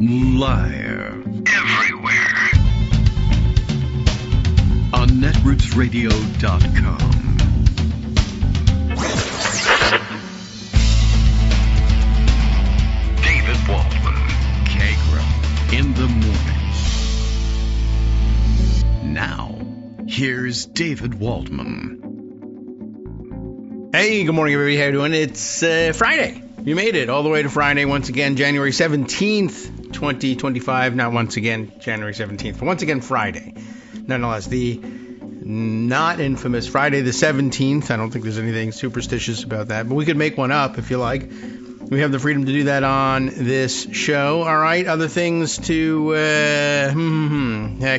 Live. Everywhere. On netrootsradio.com. David Waldman. Kagro. In the morning. Now, here's David Waldman. Hey, good morning, everybody. How you doing? It's Friday. You made it all the way to Friday once again, January 17th, 2025. Not once again, January 17th, but once again, Friday. Nonetheless, the not infamous Friday the 17th. I don't think there's anything superstitious about that, but we could make one up if you like. We have the freedom to do that on this show. All right, other things to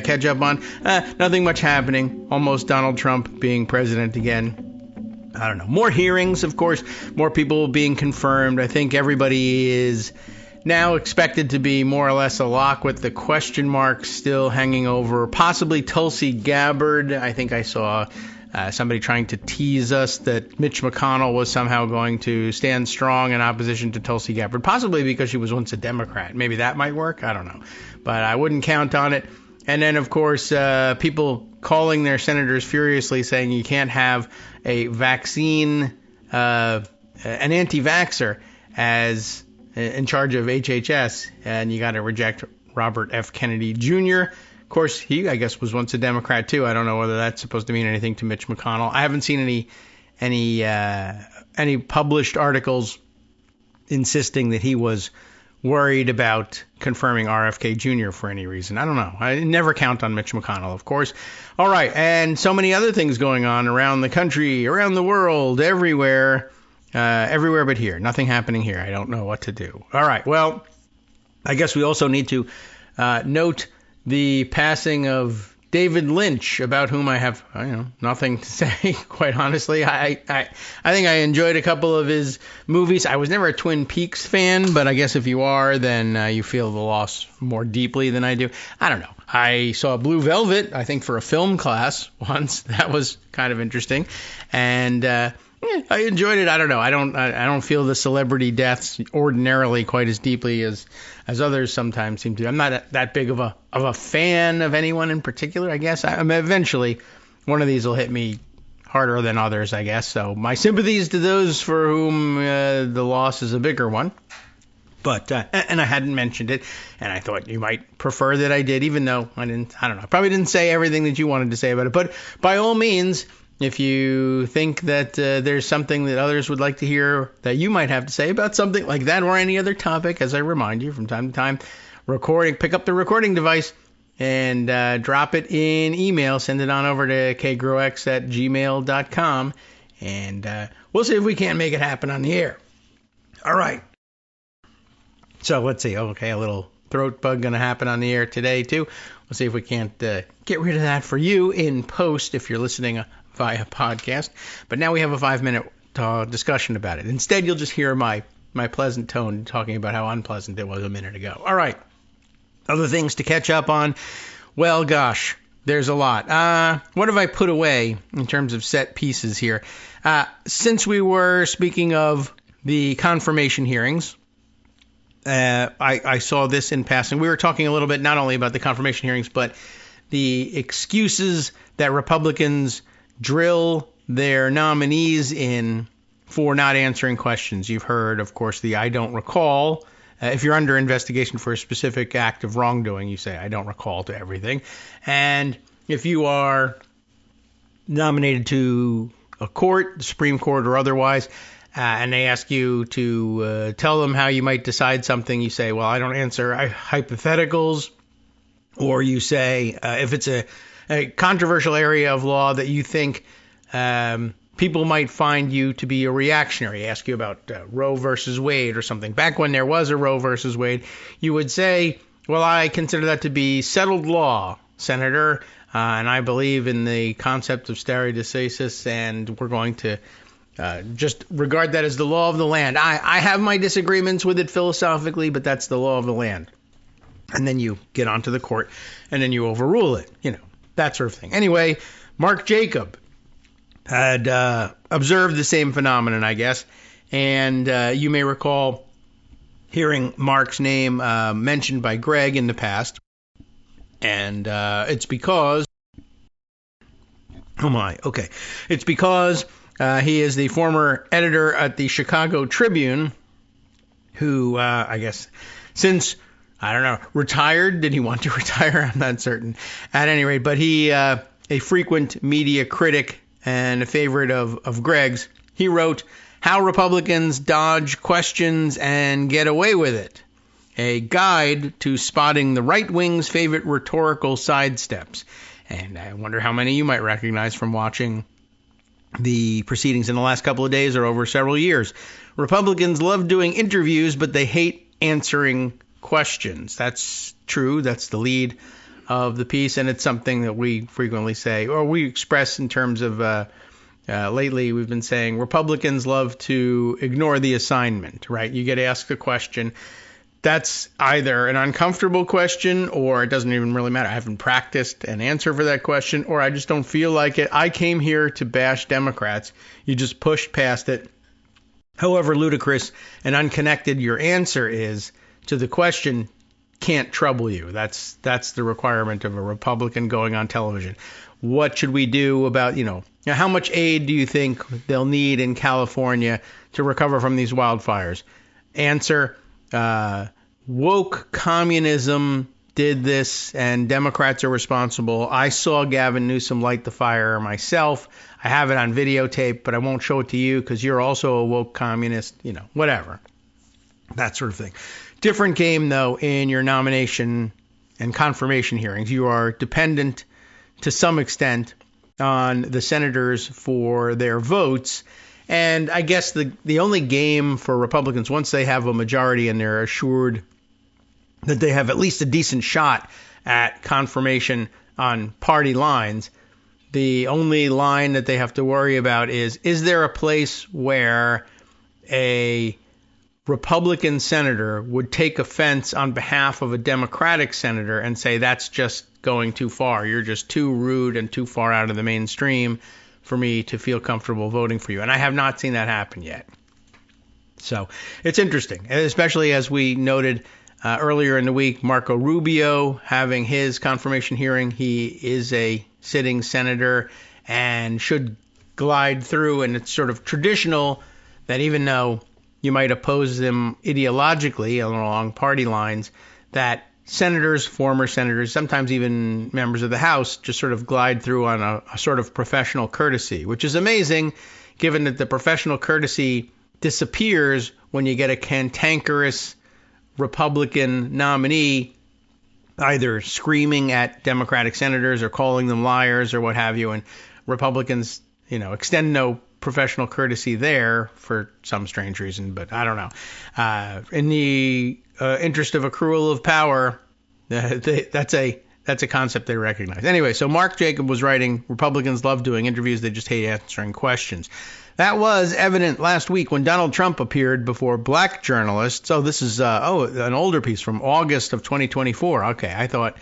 catch up on. Nothing much happening. Almost Donald Trump being president again. I don't know. More hearings, of course. More people being confirmed. I think everybody is now expected to be more or less a lock with the question mark still hanging over possibly Tulsi Gabbard. I think I saw somebody trying to tease us that Mitch McConnell was somehow going to stand strong in opposition to Tulsi Gabbard, possibly because she was once a Democrat. Maybe that might work. I don't know. But I wouldn't count on it. And then, of course, people calling their senators furiously saying you can't have a vaccine, an anti-vaxxer as in charge of HHS, and you got to reject Robert F. Kennedy Jr. Of course, he, I guess, was once a Democrat, too. I don't know whether that's supposed to mean anything to Mitch McConnell. I haven't seen any published articles insisting that he was worried about confirming RFK Jr. for any reason. I don't know. I never count on Mitch McConnell, of course. All right. And so many other things going on around the country, around the world, everywhere but here. Nothing happening here. I don't know what to do. All right. Well, I guess we also need to note the passing of David Lynch, about whom I have, nothing to say, quite honestly. I think I enjoyed a couple of his movies. I was never a Twin Peaks fan, but I guess if you are, then you feel the loss more deeply than I do. I don't know. I saw Blue Velvet, I think, for a film class once. That was kind of interesting. And I enjoyed it. I don't know. I don't feel the celebrity deaths ordinarily quite as deeply as others sometimes seem to. I'm not that big of a fan of anyone in particular, I guess. Eventually, one of these will hit me harder than others, I guess. So my sympathies to those for whom the loss is a bigger one. But and I hadn't mentioned it, and I thought you might prefer that I did, even though I don't know. I probably didn't say everything that you wanted to say about it. But by all means, if you think that there's something that others would like to hear that you might have to say about something like that or any other topic, as I remind you from time to time, pick up the recording device and drop it in email. Send it on over to kagrox@gmail.com, and we'll see if we can't make it happen on the air. All right. So let's see. Okay, a little throat bug going to happen on the air today, too. We'll see if we can't get rid of that for you in post if you're listening via podcast. But now we have a 5-minute discussion about it. Instead, you'll just hear my pleasant tone talking about how unpleasant it was a minute ago. All right. Other things to catch up on. Well, gosh, there's a lot. What have I put away in terms of set pieces here? Since we were speaking of the confirmation hearings, I saw this in passing. We were talking a little bit not only about the confirmation hearings, but the excuses that Republicans drill their nominees in for not answering questions. You've heard, of course, the I don't recall. If you're under investigation for a specific act of wrongdoing, you say, I don't recall to everything. And if you are nominated to a court, the Supreme Court or otherwise, and they ask you to tell them how you might decide something, you say, well, I don't answer hypotheticals. Or you say, if it's a controversial area of law that you think people might find you to be a reactionary, ask you about Roe versus Wade or something. Back when there was a Roe versus Wade, you would say, well, I consider that to be settled law, Senator, and I believe in the concept of stare decisis, and we're going to just regard that as the law of the land. I have my disagreements with it philosophically, but that's the law of the land. And then you get onto the court, and then you overrule it, that sort of thing. Anyway, Mark Jacob had observed the same phenomenon, I guess. And you may recall hearing Mark's name mentioned by Greg in the past. And it's because... Oh, my. Okay. It's because he is the former editor at the Chicago Tribune who, I guess, since... I don't know, retired? Did he want to retire? I'm not certain. At any rate, but he, a frequent media critic and a favorite of Greg's, he wrote, How Republicans Dodge Questions and Get Away with It, a guide to spotting the right wing's favorite rhetorical sidesteps. And I wonder how many you might recognize from watching the proceedings in the last couple of days or over several years. Republicans love doing interviews, but they hate answering questions. That's true. That's the lead of the piece, and it's something that we frequently say, or we express in terms of lately we've been saying Republicans love to ignore the assignment, right? You get asked a question. That's either an uncomfortable question or it doesn't even really matter. I haven't practiced an answer for that question, or I just don't feel like it. I came here to bash Democrats. You just pushed past it. However ludicrous and unconnected your answer is to the question, can't trouble you. That's the requirement of a Republican going on television. What should we do about, how much aid do you think they'll need in California to recover from these wildfires? Answer, woke communism did this and Democrats are responsible. I saw Gavin Newsom light the fire myself. I have it on videotape, but I won't show it to you because you're also a woke communist, whatever. That sort of thing. Different game, though, in your nomination and confirmation hearings. You are dependent to some extent on the senators for their votes. And I guess the only game for Republicans, once they have a majority and they're assured that they have at least a decent shot at confirmation on party lines, the only line that they have to worry about is there a place where a Republican senator would take offense on behalf of a Democratic senator and say, that's just going too far. You're just too rude and too far out of the mainstream for me to feel comfortable voting for you. And I have not seen that happen yet. So it's interesting, especially as we noted earlier in the week, Marco Rubio having his confirmation hearing. He is a sitting senator and should glide through. And it's sort of traditional that even though you might oppose them ideologically along party lines, that senators, former senators, sometimes even members of the House just sort of glide through on a sort of professional courtesy, which is amazing given that the professional courtesy disappears when you get a cantankerous Republican nominee either screaming at Democratic senators or calling them liars or what have you, and Republicans, extend no professional courtesy there for some strange reason, but I don't know. In the interest of accrual of power, that's a concept they recognize. Anyway, so Mark Jacob was writing, Republicans love doing interviews, they just hate answering questions. That was evident last week when Donald Trump appeared before black journalists. Oh, this is an older piece from August of 2024. Okay, I thought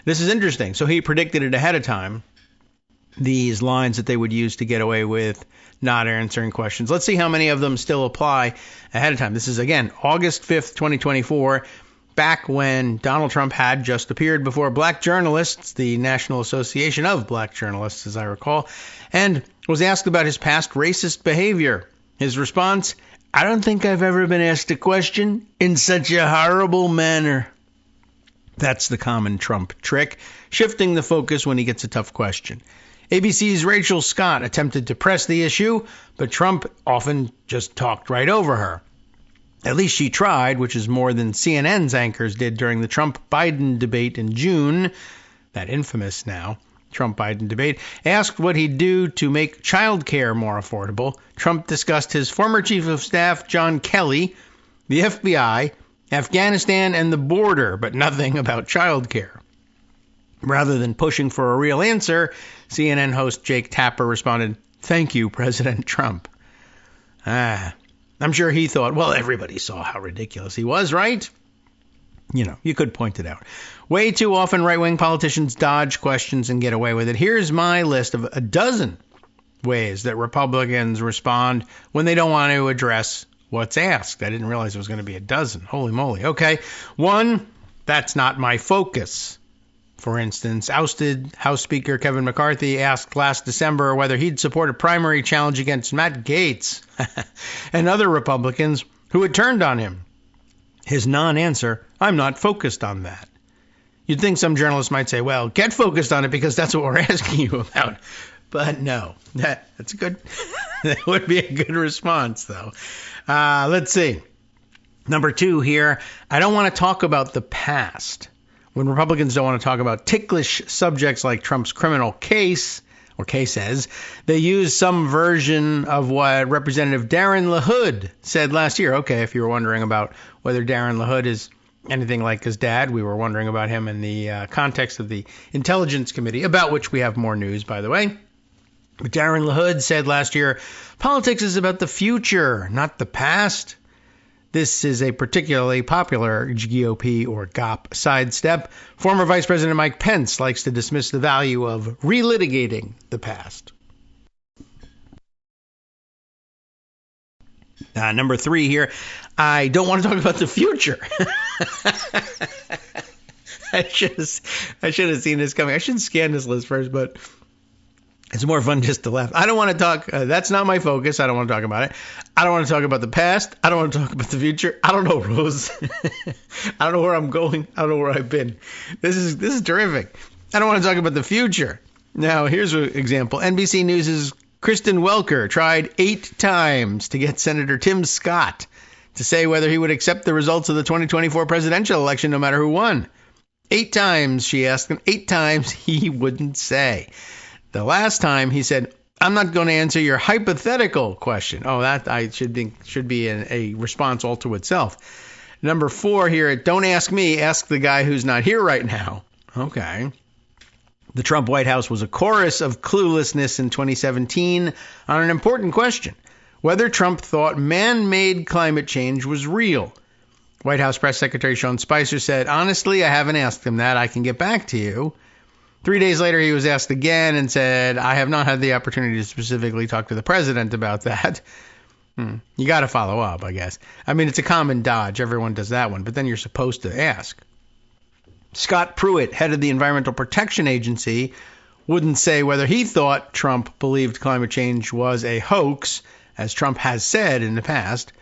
this is interesting. So he predicted it ahead of time, these lines that they would use to get away with not answering questions. Let's see how many of them still apply ahead of time. This is, again, August 5th, 2024, back when Donald Trump had just appeared before black journalists, the National Association of Black Journalists, as I recall, and was asked about his past racist behavior. His response, I don't think I've ever been asked a question in such a horrible manner. That's the common Trump trick, shifting the focus when he gets a tough question. ABC's Rachel Scott attempted to press the issue, but Trump often just talked right over her. At least she tried, which is more than CNN's anchors did during the Trump-Biden debate in June, that infamous now Trump-Biden debate. Asked what he'd do to make childcare more affordable, Trump discussed his former chief of staff, John Kelly, the FBI, Afghanistan, and the border, but nothing about childcare. Rather than pushing for a real answer, CNN host Jake Tapper responded, "Thank you, President Trump." I'm sure he thought, well, everybody saw how ridiculous he was, right? You could point it out. Way too often right-wing politicians dodge questions and get away with it. Here's my list of a dozen ways that Republicans respond when they don't want to address what's asked. I didn't realize it was going to be a dozen. Holy moly. Okay. 1, that's not my focus. For instance, ousted House Speaker Kevin McCarthy asked last December whether he'd support a primary challenge against Matt Gaetz and other Republicans who had turned on him. His non-answer, I'm not focused on that. You'd think some journalists might say, well, get focused on it because that's what we're asking you about. But no, that's a good, that would be a good response, though. Let's see. Number 2 here, I don't want to talk about the past. When Republicans don't want to talk about ticklish subjects like Trump's criminal case, or cases, they use some version of what Representative Darren LaHood said last year. Okay, if you were wondering about whether Darren LaHood is anything like his dad, we were wondering about him in the context of the Intelligence Committee, about which we have more news, by the way. But Darren LaHood said last year, politics is about the future, not the past. This is a particularly popular GOP or GOP sidestep. Former Vice President Mike Pence likes to dismiss the value of relitigating the past. Number 3 here, I don't want to talk about the future. I should have seen this coming. I should scan this list first, but it's more fun just to laugh. I don't want to talk. That's not my focus. I don't want to talk about it. I don't want to talk about the past. I don't want to talk about the future. I don't know, Rose. I don't know where I'm going. I don't know where I've been. This is terrific. I don't want to talk about the future. Now, here's an example. NBC News' Kristen Welker tried 8 times to get Senator Tim Scott to say whether he would accept the results of the 2024 presidential election no matter who won. 8 times she asked him. 8 times he wouldn't say. The last time he said, I'm not going to answer your hypothetical question. Oh, that should be a response all to itself. Number 4 here, don't ask me, ask the guy who's not here right now. Okay. The Trump White House was a chorus of cluelessness in 2017 on an important question, whether Trump thought man-made climate change was real. White House Press Secretary Sean Spicer said, honestly, I haven't asked him that. I can get back to you. 3 days later, he was asked again and said, I have not had the opportunity to specifically talk to the president about that. You got to follow up, I guess. I mean, it's a common dodge. Everyone does that one, but then you're supposed to ask. Scott Pruitt, head of the Environmental Protection Agency, wouldn't say whether he thought Trump believed climate change was a hoax, as Trump has said in the past.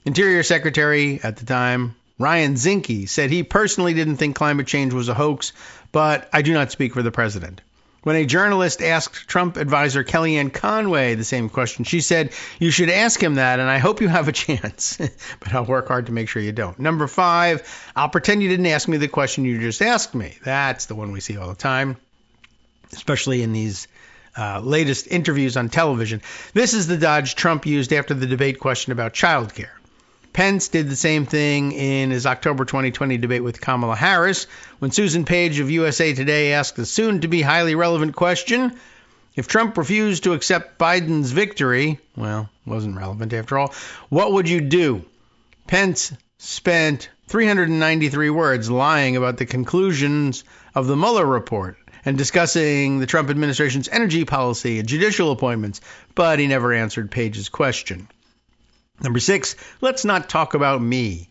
Interior Secretary at the time, Ryan Zinke, said he personally didn't think climate change was a hoax, but I do not speak for the president. When a journalist asked Trump advisor Kellyanne Conway the same question, she said, you should ask him that, and I hope you have a chance, but I'll work hard to make sure you don't. Number 5, I'll pretend you didn't ask me the question you just asked me. That's the one we see all the time, especially in these latest interviews on television. This is the dodge Trump used after the debate question about childcare. Pence did the same thing in his October 2020 debate with Kamala Harris when Susan Page of USA Today asked the soon-to-be highly relevant question, if Trump refused to accept Biden's victory, well, wasn't relevant after all, what would you do? Pence spent 393 words lying about the conclusions of the Mueller report and discussing the Trump administration's energy policy and judicial appointments, but he never answered Page's question. Number 6, let's not talk about me.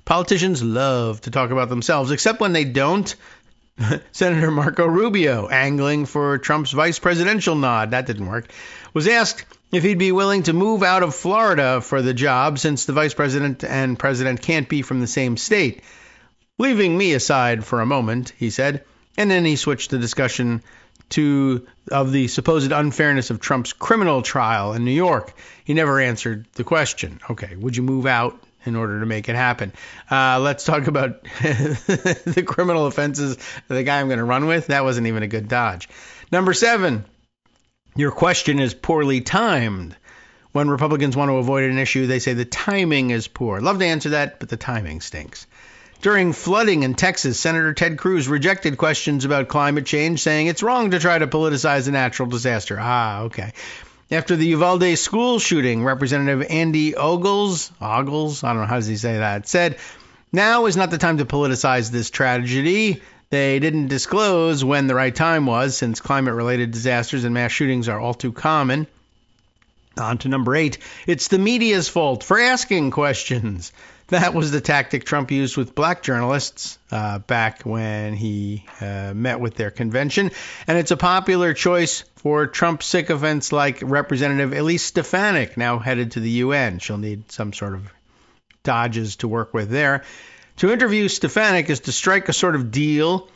Politicians love to talk about themselves, except when they don't. Senator Marco Rubio, angling for Trump's vice presidential nod, that didn't work, was asked if he'd be willing to move out of Florida for the job since the vice president and president can't be from the same state. Leaving me aside for a moment, he said, and then he switched the discussion of the supposed unfairness of Trump's criminal trial in New York. He never answered the question. Okay, would you move out in order to make it happen? Let's talk about the criminal offenses of the guy I'm going to run with. That wasn't even a good dodge. Number 7, your question is poorly timed. When Republicans want to avoid an issue, they say the timing is poor. Love to answer that, but the timing stinks. During flooding in Texas, Senator Ted Cruz rejected questions about climate change, saying it's wrong to try to politicize a natural disaster. Okay. After the Uvalde school shooting, Representative Andy Ogles, I don't know, how does he say that, said, now is not the time to politicize this tragedy. They didn't disclose when the right time was, since climate-related disasters and mass shootings are all too common. On to number 8. It's the media's fault for asking questions. That was the tactic Trump used with black journalists back when he met with their convention. And it's a popular choice for Trump sycophants like Representative Elise Stefanik, now headed to the UN. She'll need some sort of dodges to work with there. To interview Stefanik is to strike a sort of deal,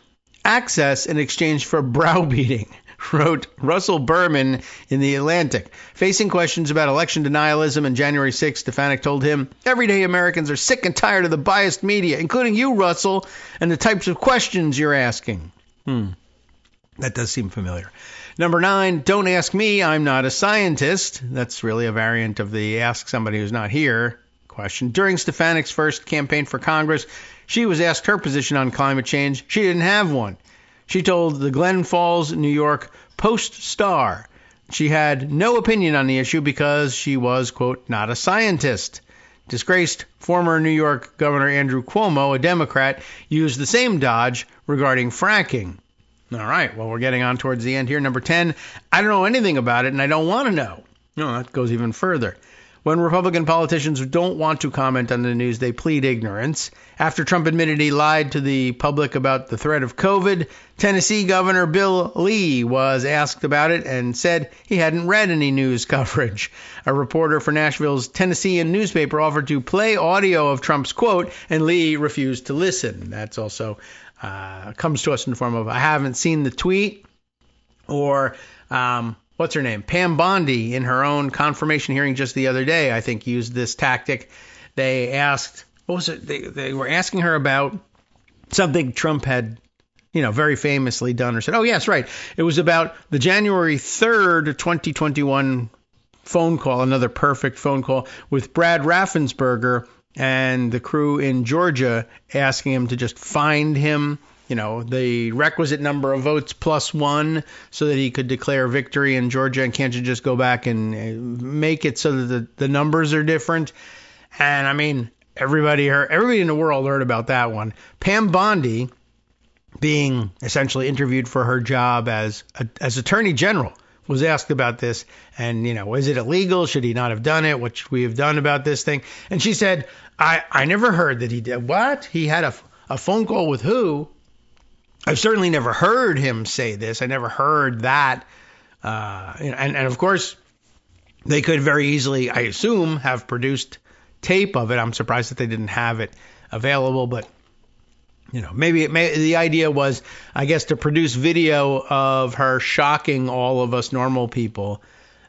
access in exchange for browbeating, wrote Russell Berman in The Atlantic. Facing questions about election denialism on January 6th, Stefanik told him, "Everyday Americans are sick and tired of the biased media, including you, Russell, and the types of questions you're asking." That does seem familiar. Number 9, don't ask me, I'm not a scientist. That's really a variant of the ask somebody who's not here question. During Stefanik's first campaign for Congress, she was asked her position on climate change. She didn't have one. She told the Glen Falls, New York Post-Star she had no opinion on the issue because she was, quote, not a scientist. Disgraced former New York Governor Andrew Cuomo, a Democrat, used the same dodge regarding fracking. All right, well, we're getting on towards the end here. Number 10, I don't know anything about it and I don't want to know. No, that goes even further. When Republican politicians don't want to comment on the news, they plead ignorance. After Trump admitted he lied to the public about the threat of COVID, Tennessee Governor Bill Lee was asked about it and said he hadn't read any news coverage. A reporter for Nashville's Tennessean newspaper offered to play audio of Trump's quote, and Lee refused to listen. That's also comes to us in the form of, I haven't seen the tweet, or what's her name? Pam Bondi, in her own confirmation hearing just the other day, I think used this tactic. They asked, what was it? They were asking her about something Trump had, very famously done or said. Oh, yes, right. It was about the January 3rd, 2021 phone call, another perfect phone call with Brad Raffensperger and the crew in Georgia asking him to just find him, the requisite number of votes +1 so that he could declare victory in Georgia. And can't you just go back and make it so that the numbers are different? And I mean, everybody in the world heard about that one. Pam Bondi being essentially interviewed for her job as Attorney General was asked about this. And, is it illegal? Should he not have done it? What should we have done about this thing? And she said, I never heard that he did. What? He had a phone call with who? I've certainly never heard him say this. I never heard that. And of course, they could very easily, I assume, have produced tape of it. I'm surprised that they didn't have it available. But, maybe the idea was, I guess, to produce video of her shocking all of us normal people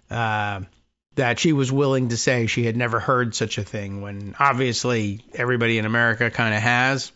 that she was willing to say she had never heard such a thing, when obviously everybody in America kind of has.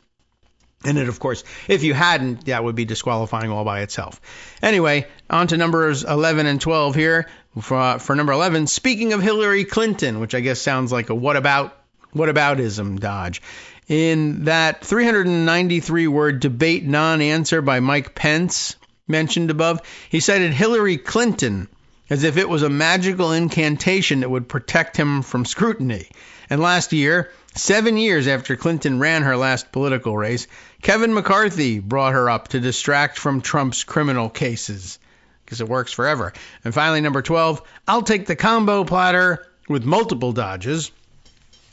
And it, of course, if you hadn't, that would be disqualifying all by itself. Anyway, on to numbers 11 and 12 here. For number 11, speaking of Hillary Clinton, which I guess sounds like a whataboutism dodge. In that 393-word debate non-answer by Mike Pence mentioned above, he cited Hillary Clinton as if it was a magical incantation that would protect him from scrutiny. And last year, 7 years after Clinton ran her last political race, Kevin McCarthy brought her up to distract from Trump's criminal cases, because it works forever. And finally, number 12, I'll take the combo platter with multiple dodges.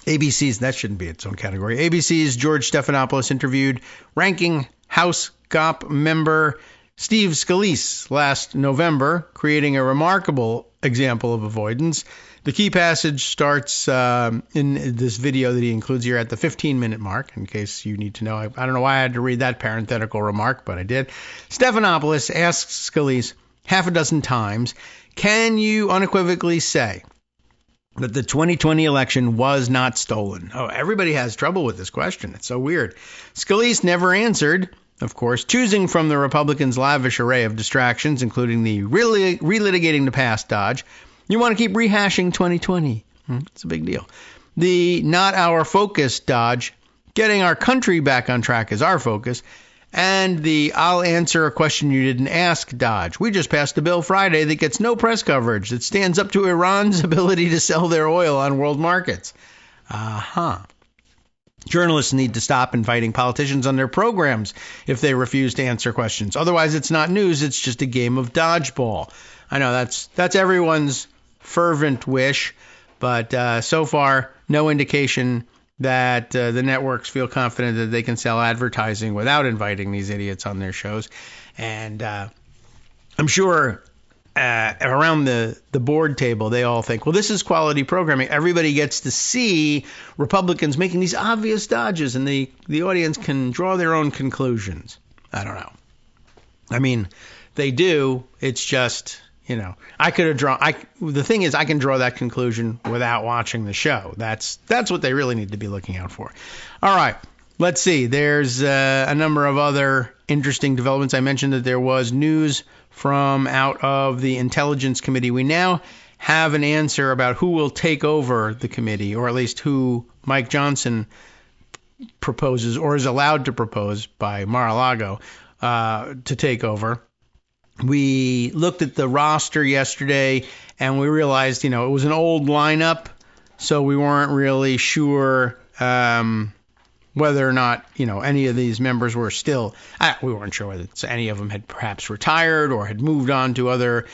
ABC's, that shouldn't be its own category. ABC's George Stephanopoulos interviewed ranking House GOP member Steve Scalise last November, creating a remarkable example of avoidance. The key passage starts in this video that he includes here at the 15-minute mark, in case you need to know. I don't know why I had to read that parenthetical remark, but I did. Stephanopoulos asks Scalise half a dozen times, can you unequivocally say that the 2020 election was not stolen? Oh, everybody has trouble with this question. It's so weird. Scalise never answered, of course, choosing from the Republicans' lavish array of distractions, including the relitigating the past dodge. You want to keep rehashing 2020. It's a big deal. The not our focus dodge, getting our country back on track is our focus. And the I'll answer a question you didn't ask dodge. We just passed a bill Friday that gets no press coverage, that stands up to Iran's ability to sell their oil on world markets. Journalists need to stop inviting politicians on their programs if they refuse to answer questions. Otherwise, it's not news. It's just a game of dodgeball. I know that's everyone's fervent wish, but so far, no indication that the networks feel confident that they can sell advertising without inviting these idiots on their shows. And I'm sure around the board table, they all think, well, this is quality programming. Everybody gets to see Republicans making these obvious dodges, and the audience can draw their own conclusions. I don't know. I mean, they do. It's just, I could have drawn. The thing is, I can draw that conclusion without watching the show. That's what they really need to be looking out for. All right. Let's see. There's a number of other interesting developments. I mentioned that there was news from out of the Intelligence Committee. We now have an answer about who will take over the committee, or at least who Mike Johnson proposes or is allowed to propose by Mar-a-Lago to take over. We looked at the roster yesterday and we realized, it was an old lineup, so we weren't really sure whether or not, any of these members were still, we weren't sure whether any of them had perhaps retired or had moved on to other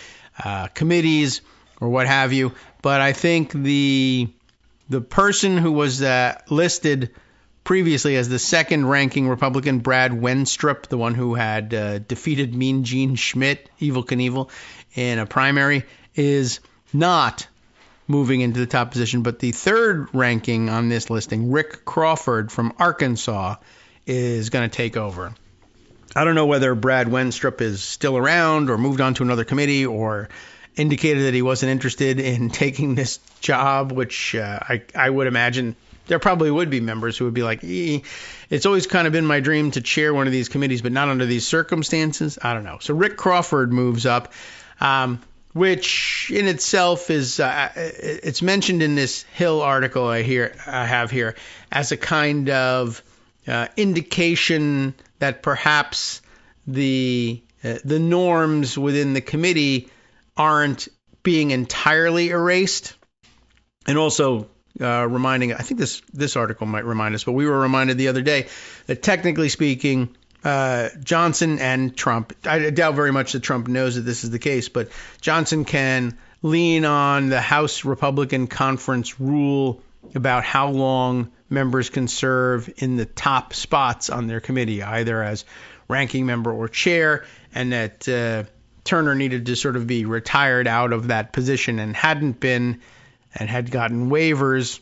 committees or what have you. But I think the person who was listed previously as the second-ranking Republican, Brad Wenstrup, the one who had defeated Mean Gene Schmidt, Evel Knievel, in a primary, is not moving into the top position. But the third ranking on this listing, Rick Crawford from Arkansas, is going to take over. I don't know whether Brad Wenstrup is still around or moved on to another committee or indicated that he wasn't interested in taking this job, which I would imagine there probably would be members who would be like, it's always kind of been my dream to chair one of these committees, but not under these circumstances. I don't know. So Rick Crawford moves up, which in itself is, it's mentioned in this Hill article I have here as a kind of indication that perhaps the norms within the committee aren't being entirely erased. And also reminding, I think this article might remind us, but we were reminded the other day that technically speaking, Johnson and Trump, I doubt very much that Trump knows that this is the case, but Johnson can lean on the House Republican Conference rule about how long members can serve in the top spots on their committee, either as ranking member or chair, and that Turner needed to sort of be retired out of that position and hadn't been, and had gotten waivers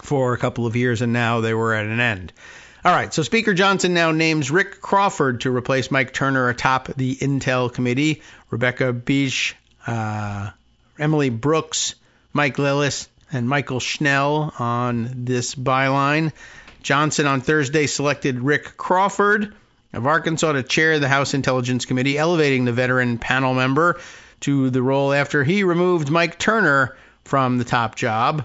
for a couple of years, and now they were at an end. All right, so Speaker Johnson now names Rick Crawford to replace Mike Turner atop the Intel Committee. Rebecca Beach, Emily Brooks, Mike Lillis, and Michael Schnell on this byline. Johnson on Thursday selected Rick Crawford of Arkansas to chair the House Intelligence Committee, elevating the veteran panel member to the role after he removed Mike Turner from the top job.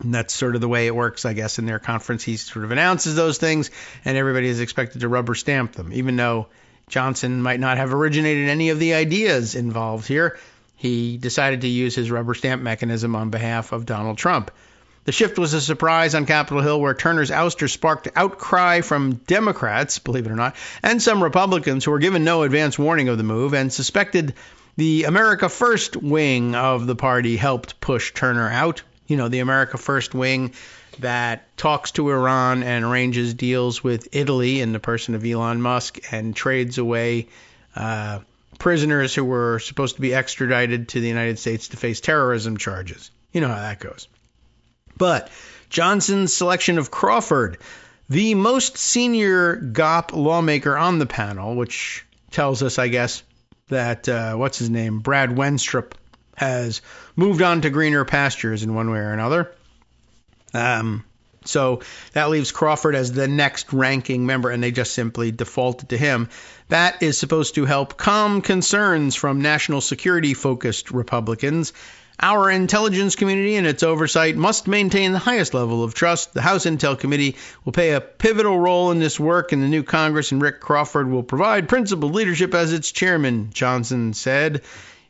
And that's sort of the way it works, I guess, in their conference. He sort of announces those things, and everybody is expected to rubber stamp them. Even though Johnson might not have originated any of the ideas involved here, he decided to use his rubber stamp mechanism on behalf of Donald Trump. The shift was a surprise on Capitol Hill, where Turner's ouster sparked outcry from Democrats, believe it or not, and some Republicans who were given no advance warning of the move and suspected the America First wing of the party helped push Turner out. The America First wing that talks to Iran and arranges deals with Italy in the person of Elon Musk and trades away prisoners who were supposed to be extradited to the United States to face terrorism charges. You know how that goes. But Johnson's selection of Crawford, the most senior GOP lawmaker on the panel, which tells us, I guess, that, Brad Wenstrup has moved on to greener pastures in one way or another. So that leaves Crawford as the next ranking member, and they just simply defaulted to him. That is supposed to help calm concerns from national security-focused Republicans. Our intelligence community and its oversight must maintain the highest level of trust. The House Intel Committee will play a pivotal role in this work in the new Congress, and Rick Crawford will provide principled leadership as its chairman, Johnson said.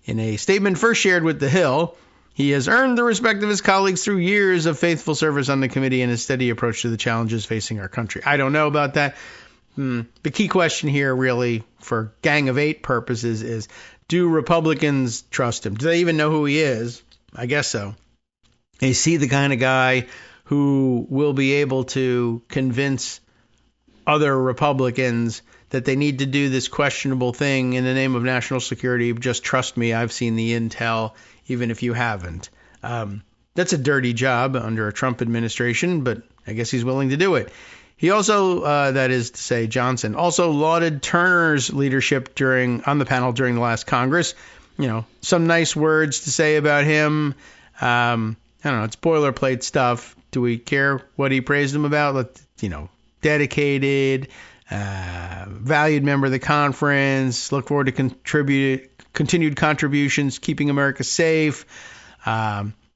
In a statement first shared with The Hill, he has earned the respect of his colleagues through years of faithful service on the committee and his steady approach to the challenges facing our country. I don't know about that. The key question here, really, for Gang of Eight purposes, is do Republicans trust him? Do they even know who he is? I guess so. Is he the kind of guy who will be able to convince other Republicans that they need to do this questionable thing in the name of national security? Just trust me, I've seen the intel, even if you haven't. That's a dirty job under a Trump administration, but I guess he's willing to do it. He also, that is to say, Johnson, also lauded Turner's leadership on the panel during the last Congress. Some nice words to say about him. I don't know, it's boilerplate stuff. Do we care what he praised him about? Dedicated, valued member of the conference, look forward to continued contributions, keeping America safe,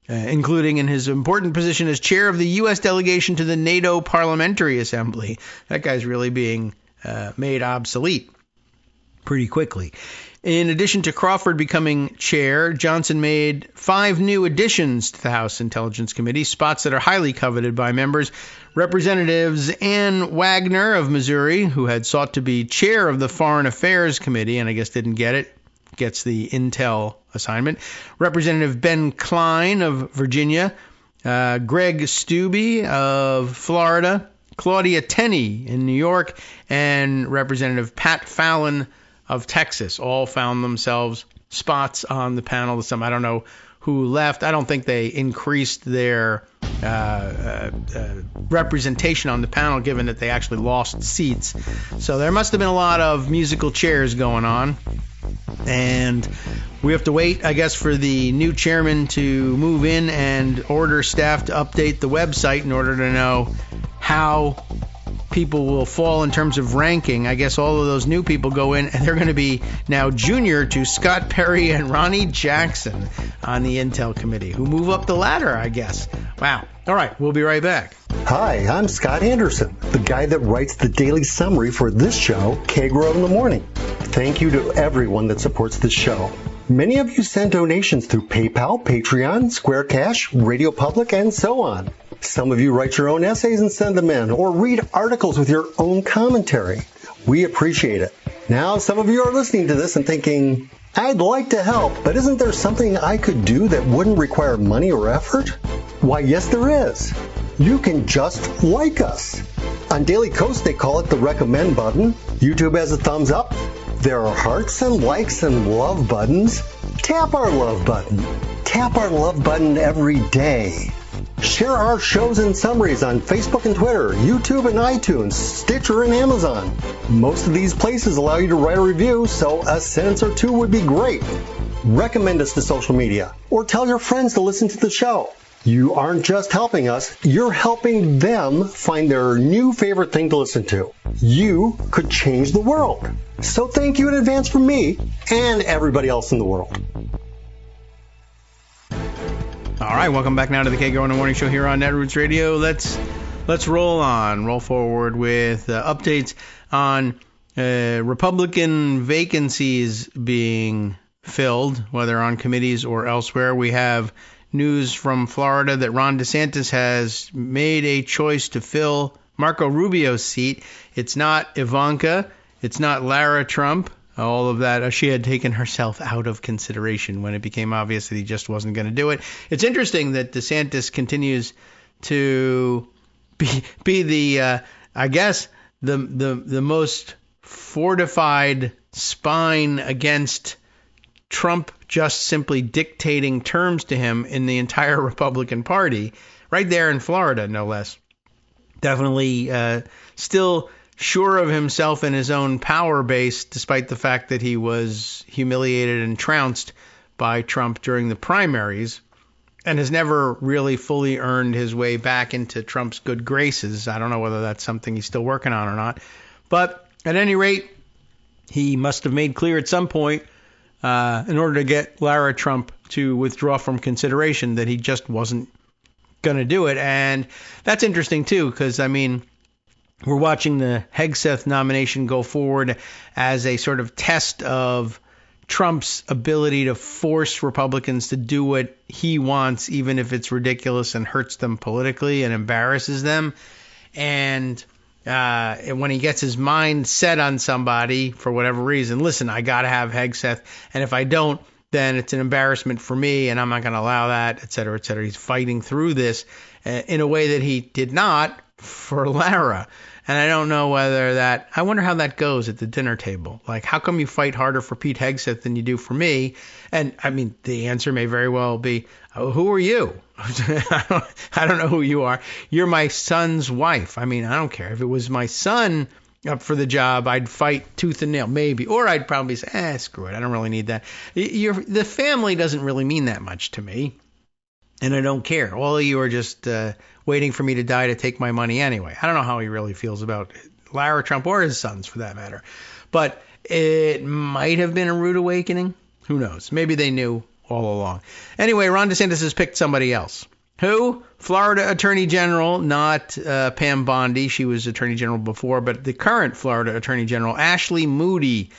including in his important position as chair of the U.S. delegation to the NATO Parliamentary Assembly. That guy's really being made obsolete pretty quickly. In addition to Crawford becoming chair, Johnson made 5 new additions to the House Intelligence Committee, spots that are highly coveted by members. Representatives Ann Wagner of Missouri, who had sought to be chair of the Foreign Affairs Committee and I guess didn't get it, gets the intel assignment. Representative Ben Klein of Virginia, Greg Steube of Florida, Claudia Tenney in New York, and Representative Pat Fallon of Texas all found themselves spots on the panel. I don't know who left. I don't think they increased their representation on the panel, given that they actually lost seats. So there must have been a lot of musical chairs going on. And we have to wait, I guess, for the new chairman to move in and order staff to update the website in order to know how people will fall in terms of ranking. I guess all of those new people go in, and they're going to be now junior to Scott Perry and Ronnie Jackson on the Intel Committee, who move up the ladder, I guess. Wow. All right, we'll be right back. Hi, I'm Scott Anderson, the guy that writes the daily summary for this show, Kagro in the Morning. Thank you to everyone that supports this show. Many of you send donations through PayPal, Patreon, Square Cash, Radio Public, and so on. Some of you write your own essays and send them in, or read articles with your own commentary. We appreciate it. Now, some of you are listening to this and thinking, I'd like to help, but isn't there something I could do that wouldn't require money or effort? Why, yes, there is. You can just like us. On Daily Kos, they call it the recommend button. YouTube has a thumbs up. There are hearts and likes and love buttons. Tap our love button. Tap our love button every day. Share our shows and summaries on Facebook and Twitter, YouTube and iTunes, Stitcher and Amazon. Most of these places allow you to write a review, so a sentence or two would be great. Recommend us to social media, or tell your friends to listen to the show. You aren't just helping us, you're helping them find their new favorite thing to listen to. You could change the world. So thank you in advance from me and everybody else in the world. All right, welcome back now to the Kagro in the Morning Show here on Netroots Radio. Let's roll forward with updates on Republican vacancies being filled, whether on committees or elsewhere. We have news from Florida that Ron DeSantis has made a choice to fill Marco Rubio's seat. It's not Ivanka. It's not Lara Trump. All of that, she had taken herself out of consideration when it became obvious that he just wasn't going to do it. It's interesting that DeSantis continues to be the, I guess, the most fortified spine against Trump just simply dictating terms to him in the entire Republican Party, right there in Florida, no less. Definitely still sure of himself and his own power base, despite the fact that he was humiliated and trounced by Trump during the primaries, and has never really fully earned his way back into Trump's good graces. I don't know whether that's something he's still working on or not. But at any rate, he must have made clear at some point, in order to get Lara Trump to withdraw from consideration, that he just wasn't going to do it. And that's interesting, too, because, I mean, we're watching the Hegseth nomination go forward as a sort of test of Trump's ability to force Republicans to do what he wants, even if it's ridiculous and hurts them politically and embarrasses them. And when he gets his mind set on somebody for whatever reason, listen, I got to have Hegseth, and if I don't, then it's an embarrassment for me, and I'm not going to allow that, et cetera, et cetera. He's fighting through this in a way that he did not for Lara. And I don't know whether that, I wonder how that goes at the dinner table. Like, how come you fight harder for Pete Hegseth than you do for me? And I mean, the answer may very well be, oh, who are you? I don't know who you are. You're my son's wife. I mean, I don't care. If it was my son up for the job, I'd fight tooth and nail, maybe. Or I'd probably say, screw it. I don't really need that. The family doesn't really mean that much to me. And I don't care. All of you are just waiting for me to die to take my money anyway. I don't know how he really feels about Lara Trump or his sons, for that matter. But it might have been a rude awakening. Who knows? Maybe they knew all along. Anyway, Ron DeSantis has picked somebody else. Who? Florida Attorney General, not Pam Bondi. She was Attorney General before, but the current Florida Attorney General, Ashley Moody,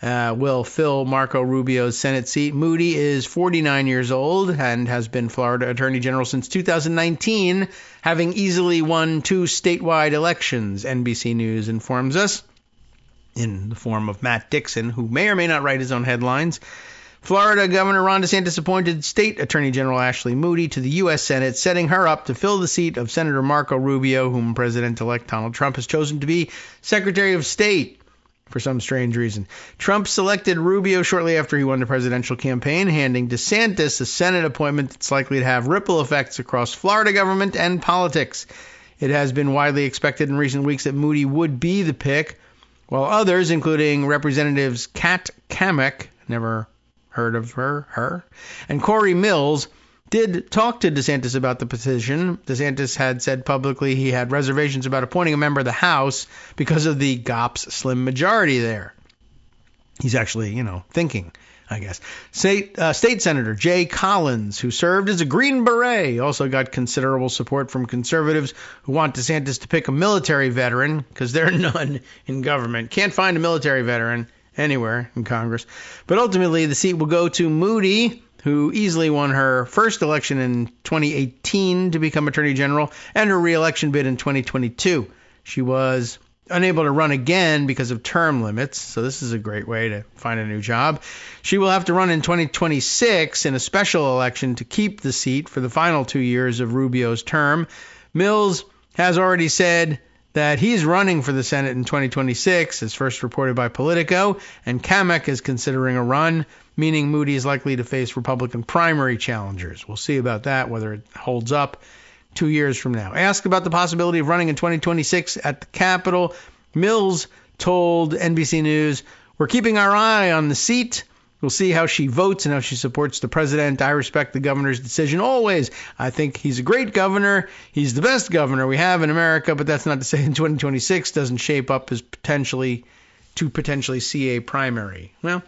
will fill Marco Rubio's Senate seat. Moody is 49 years old and has been Florida Attorney General since 2019, having easily won 2 statewide elections, NBC News informs us, in the form of Matt Dixon, who may or may not write his own headlines. Florida Governor Ron DeSantis appointed State Attorney General Ashley Moody to the U.S. Senate, setting her up to fill the seat of Senator Marco Rubio, whom President-elect Donald Trump has chosen to be Secretary of State for some strange reason. Trump selected Rubio shortly after he won the presidential campaign, handing DeSantis a Senate appointment that's likely to have ripple effects across Florida government and politics. It has been widely expected in recent weeks that Moody would be the pick, while others, including Representatives Kat Kamek, never heard of her, and Corey Mills, did talk to DeSantis about the position. DeSantis had said publicly he had reservations about appointing a member of the House because of the GOP's slim majority there. He's actually, thinking, I guess. State Senator Jay Collins, who served as a Green Beret, also got considerable support from conservatives who want DeSantis to pick a military veteran, because there are none in government. Can't find a military veteran anywhere in Congress. But ultimately, the seat will go to Moody, who easily won her first election in 2018 to become Attorney General and her re-election bid in 2022. She was unable to run again because of term limits, so this is a great way to find a new job. She will have to run in 2026 in a special election to keep the seat for the final 2 years of Rubio's term. Mills has already said that he's running for the Senate in 2026, as first reported by Politico, and Kamek is considering a run, meaning Moody is likely to face Republican primary challengers. We'll see about that, whether it holds up 2 years from now. Asked about the possibility of running in 2026 at the Capitol, Mills told NBC News, "We're keeping our eye on the seat. We'll see how she votes and how she supports the president. I respect the governor's decision always. I think he's a great governor. He's the best governor we have in America, but that's not to say in 2026 doesn't shape up as potentially see a primary." Well,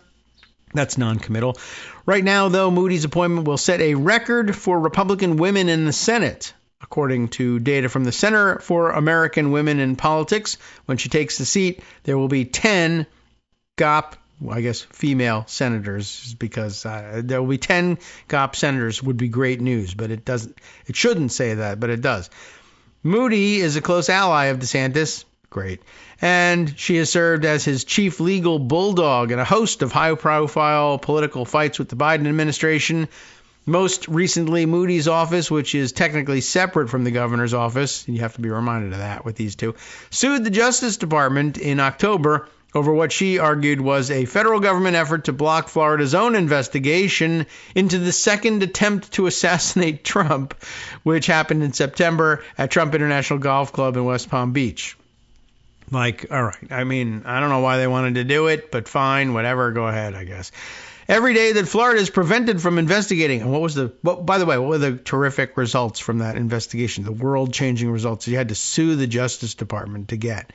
that's non-committal. Right now, though, Moody's appointment will set a record for Republican women in the Senate, according to data from the Center for American Women in Politics. When she takes the seat, there will be 10 GOP, female senators, because there will be 10 GOP senators would be great news, but it shouldn't say that, but it does. Moody is a close ally of DeSantis. Great. And she has served as his chief legal bulldog in a host of high-profile political fights with the Biden administration. Most recently, Moody's office, which is technically separate from the governor's office, you have to be reminded of that with these two, sued the Justice Department in October over what she argued was a federal government effort to block Florida's own investigation into the second attempt to assassinate Trump, which happened in September at Trump International Golf Club in West Palm Beach. Like, all right, I mean, I don't know why they wanted to do it, but fine, whatever, go ahead, I guess. Every day that Florida is prevented from investigating, and by the way, what were the terrific results from that investigation, the world-changing results you had to sue the Justice Department to get?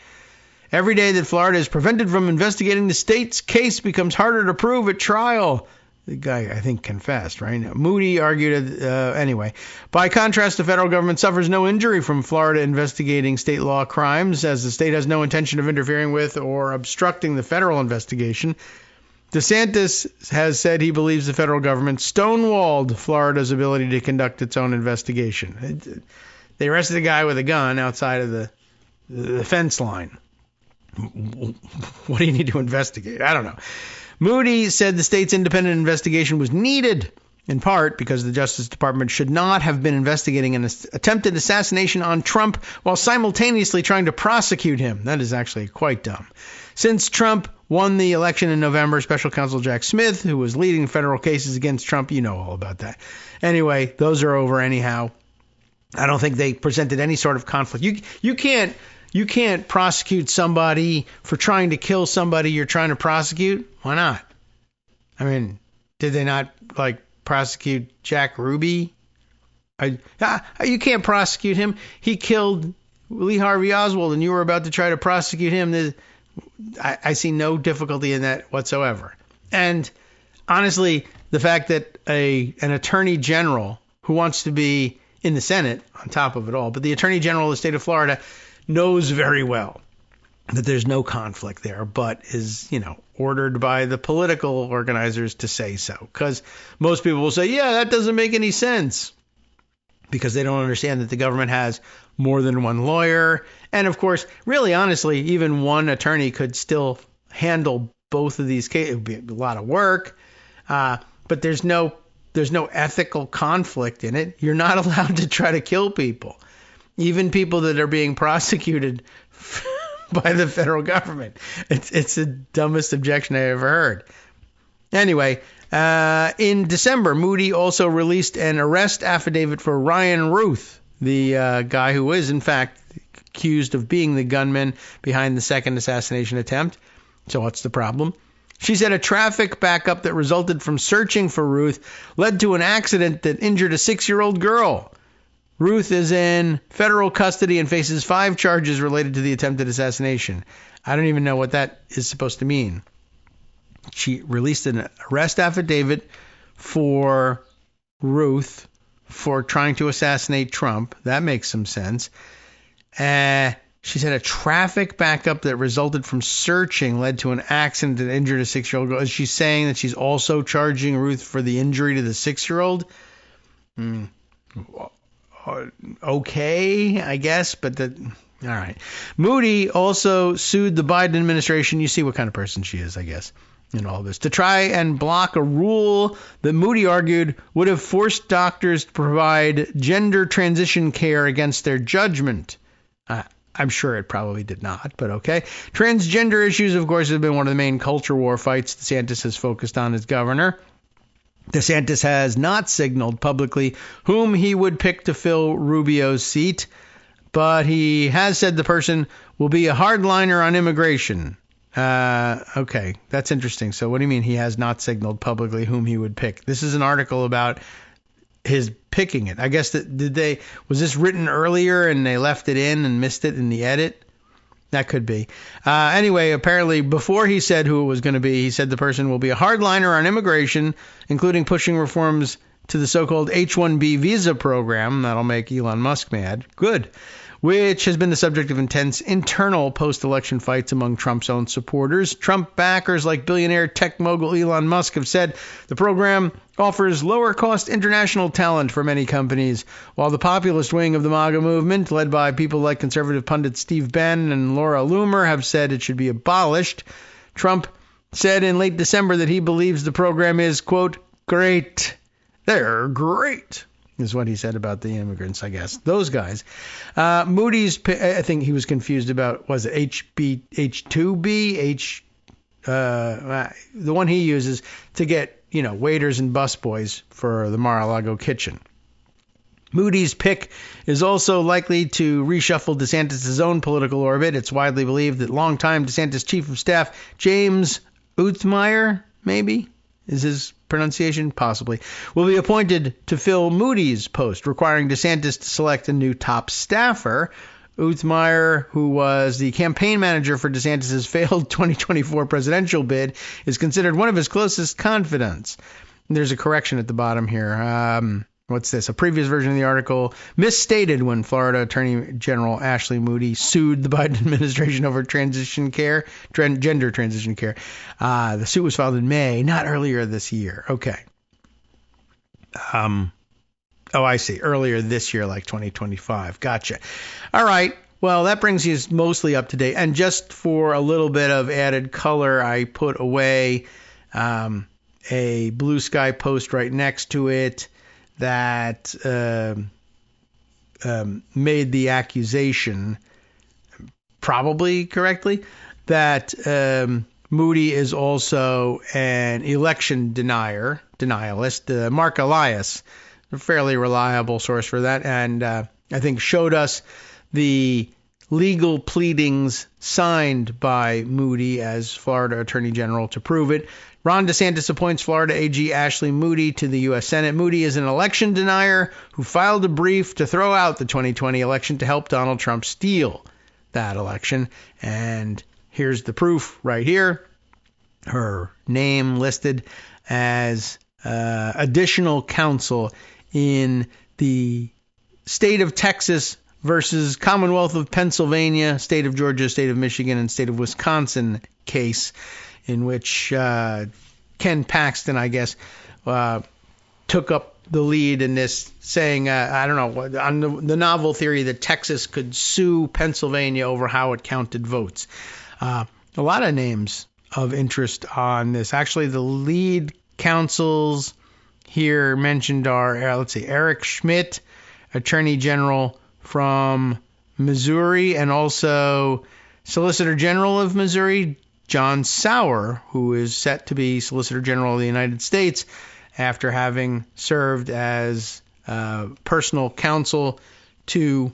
Every day that Florida is prevented from investigating the state's case becomes harder to prove at trial. The guy, I think, confessed, right? Moody argued, anyway. By contrast, the federal government suffers no injury from Florida investigating state law crimes, as the state has no intention of interfering with or obstructing the federal investigation. DeSantis has said he believes the federal government stonewalled Florida's ability to conduct its own investigation. They arrested a guy with a gun outside of the fence line. What do you need to investigate? I don't know. Moody said the state's independent investigation was needed, in part because the Justice Department should not have been investigating an attempted assassination on Trump while simultaneously trying to prosecute him. That is actually quite dumb. Since Trump won the election in November, Special Counsel Jack Smith, who was leading federal cases against Trump, you know all about that. Anyway, those are over anyhow. I don't think they presented any sort of conflict. You can't prosecute somebody for trying to kill somebody you're trying to prosecute. Why not? I mean, did they not prosecute Jack Ruby? You can't prosecute him. He killed Lee Harvey Oswald, and you were about to try to prosecute him. I see no difficulty in that whatsoever. And honestly, the fact that an attorney general who wants to be in the Senate on top of it all, but the attorney general of the state of Florida knows very well that there's no conflict there, but is, ordered by the political organizers to say so. Because most people will say, yeah, that doesn't make any sense. Because they don't understand that the government has more than one lawyer. And of course, really honestly, even one attorney could still handle both of these cases. It would be a lot of work. But there's no ethical conflict in it. You're not allowed to try to kill people. Even people that are being prosecuted by the federal government. It's the dumbest objection I ever heard. Anyway, in December, Moody also released an arrest affidavit for Ryan Ruth, the guy who is, in fact, accused of being the gunman behind the second assassination attempt. So what's the problem? She said a traffic backup that resulted from searching for Ruth led to an accident that injured a 6-year-old girl. Ruth is in federal custody and faces 5 charges related to the attempted assassination. I don't even know what that is supposed to mean. She released an arrest affidavit for Ruth for trying to assassinate Trump. That makes some sense. She said a traffic backup that resulted from searching led to an accident that injured a 6-year-old girl. Is she saying that she's also charging Ruth for the injury to the 6-year-old? Okay, I guess, but all right. Moody also sued the Biden administration. You see what kind of person she is, I guess, in all this, to try and block a rule that Moody argued would have forced doctors to provide gender transition care against their judgment. I'm sure it probably did not, but okay. Transgender issues, of course, have been one of the main culture war fights DeSantis has focused on as governor. DeSantis has not signaled publicly whom he would pick to fill Rubio's seat, but he has said the person will be a hardliner on immigration. Okay, that's interesting. So what do you mean he has not signaled publicly whom he would pick? This is an article about his picking it. I guess was this written earlier and they left it in and missed it in the edit? That could be. Anyway, apparently before he said who it was going to be, he said the person will be a hardliner on immigration, including pushing reforms to the so-called H-1B visa program. That'll make Elon Musk mad. Good. Which has been the subject of intense internal post-election fights among Trump's own supporters. Trump backers like billionaire tech mogul Elon Musk have said the program offers lower-cost international talent for many companies, while the populist wing of the MAGA movement, led by people like conservative pundits Steve Bannon and Laura Loomer, have said it should be abolished. Trump said in late December that he believes the program is, quote, great. They're great, is what he said about the immigrants, I guess. Those guys. Moody's, I think he was confused about, was it H2B? The one he uses to get, waiters and busboys for the Mar-a-Lago kitchen. Moody's pick is also likely to reshuffle DeSantis' own political orbit. It's widely believed that longtime DeSantis chief of staff James Uthmeyer, maybe, is his pronunciation, possibly, will be appointed to fill Moody's post, requiring DeSantis to select a new top staffer. Uthmeyer, who was the campaign manager for DeSantis' failed 2024 presidential bid, is considered one of his closest confidants. There's a correction at the bottom here. What's this? A previous version of the article misstated when Florida Attorney General Ashley Moody sued the Biden administration over gender transition care. The suit was filed in May, not earlier this year. Okay. I see. Earlier this year, like 2025. Gotcha. All right. Well, that brings you mostly up to date. And just for a little bit of added color, I put away a Blue Sky post right next to it that made the accusation, probably correctly, that Moody is also an election denialist. Mark Elias, a fairly reliable source for that, and I think showed us the legal pleadings signed by Moody as Florida Attorney General to prove it. Ron DeSantis appoints Florida AG Ashley Moody to the U.S. Senate. Moody is an election denier who filed a brief to throw out the 2020 election to help Donald Trump steal that election. And here's the proof right here. Her name listed as additional counsel in the state of Texas versus Commonwealth of Pennsylvania, state of Georgia, state of Michigan, and state of Wisconsin case, in which Ken Paxton, I guess, took up the lead in this, saying, I don't know, on the novel theory that Texas could sue Pennsylvania over how it counted votes. A lot of names of interest on this. Actually, the lead counsels here mentioned are, let's see, Eric Schmidt, Attorney General from Missouri, and also Solicitor General of Missouri, John Sauer, who is set to be Solicitor General of the United States after having served as personal counsel to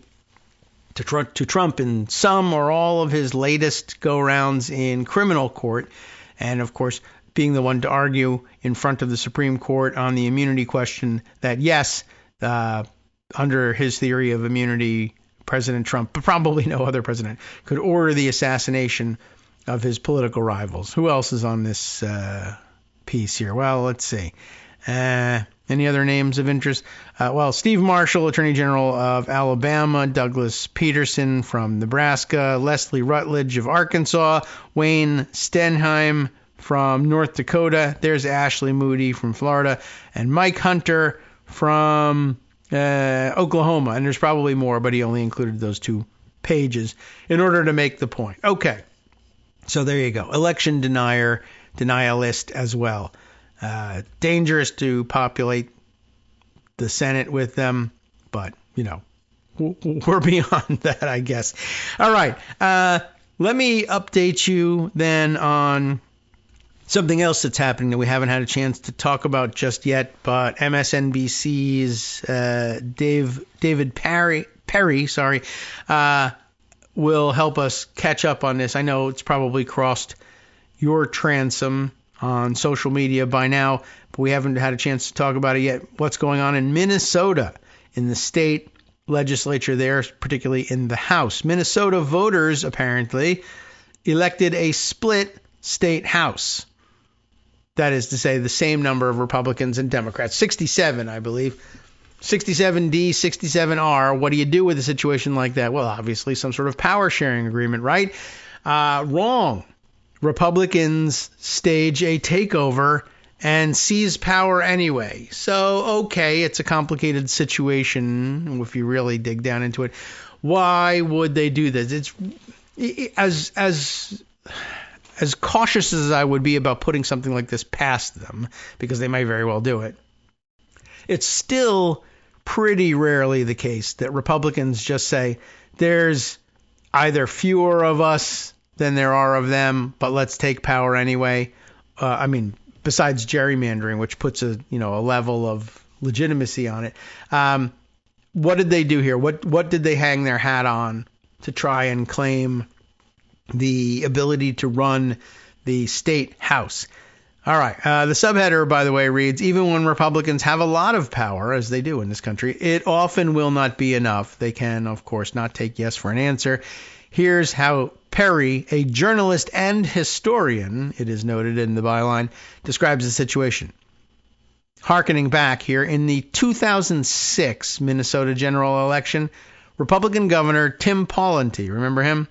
Trump in some or all of his latest go-rounds in criminal court, and of course being the one to argue in front of the Supreme Court on the immunity question that yes, under his theory of immunity, President Trump, but probably no other president, could order the assassination of his political rivals. Who else is on this piece here? Well, let's see. Any other names of interest? Well, Steve Marshall, Attorney General of Alabama, Douglas Peterson from Nebraska, Leslie Rutledge of Arkansas, Wayne Stenheim from North Dakota. There's Ashley Moody from Florida, and Mike Hunter from Oklahoma. And there's probably more, but he only included those 2 pages in order to make the point. Okay. So there you go. Election denialist as well. Dangerous to populate the Senate with them, but, you know, we're beyond that, I guess. All right. Let me update you then on something else that's happening that we haven't had a chance to talk about just yet, but MSNBC's David Perry, will help us catch up on this. I know it's probably crossed your transom on social media by now, but we haven't had a chance to talk about it yet. What's going on in Minnesota, in the state legislature there, particularly in the House. Minnesota voters apparently elected a split state House. That is to say, the same number of Republicans and Democrats. 67, I believe. 67D, 67R. What do you do with a situation like that? Well, obviously some sort of power sharing agreement, right? Wrong. Republicans stage a takeover and seize power anyway. So, okay, it's a complicated situation if you really dig down into it. Why would they do this? It's as cautious as I would be about putting something like this past them, because they may very well do it. It's still pretty rarely the case that Republicans just say, there's either fewer of us than there are of them, but let's take power anyway. Besides gerrymandering, which puts a level of legitimacy on it. What did they do here? What did they hang their hat on to try and claim the ability to run the state House? All right. The subheader, by the way, reads, even when Republicans have a lot of power, as they do in this country, it often will not be enough. They can, of course, not take yes for an answer. Here's how Perry, a journalist and historian, it is noted in the byline, describes the situation. Harkening back here, in the 2006 Minnesota general election, Republican Governor Tim Pawlenty, remember him?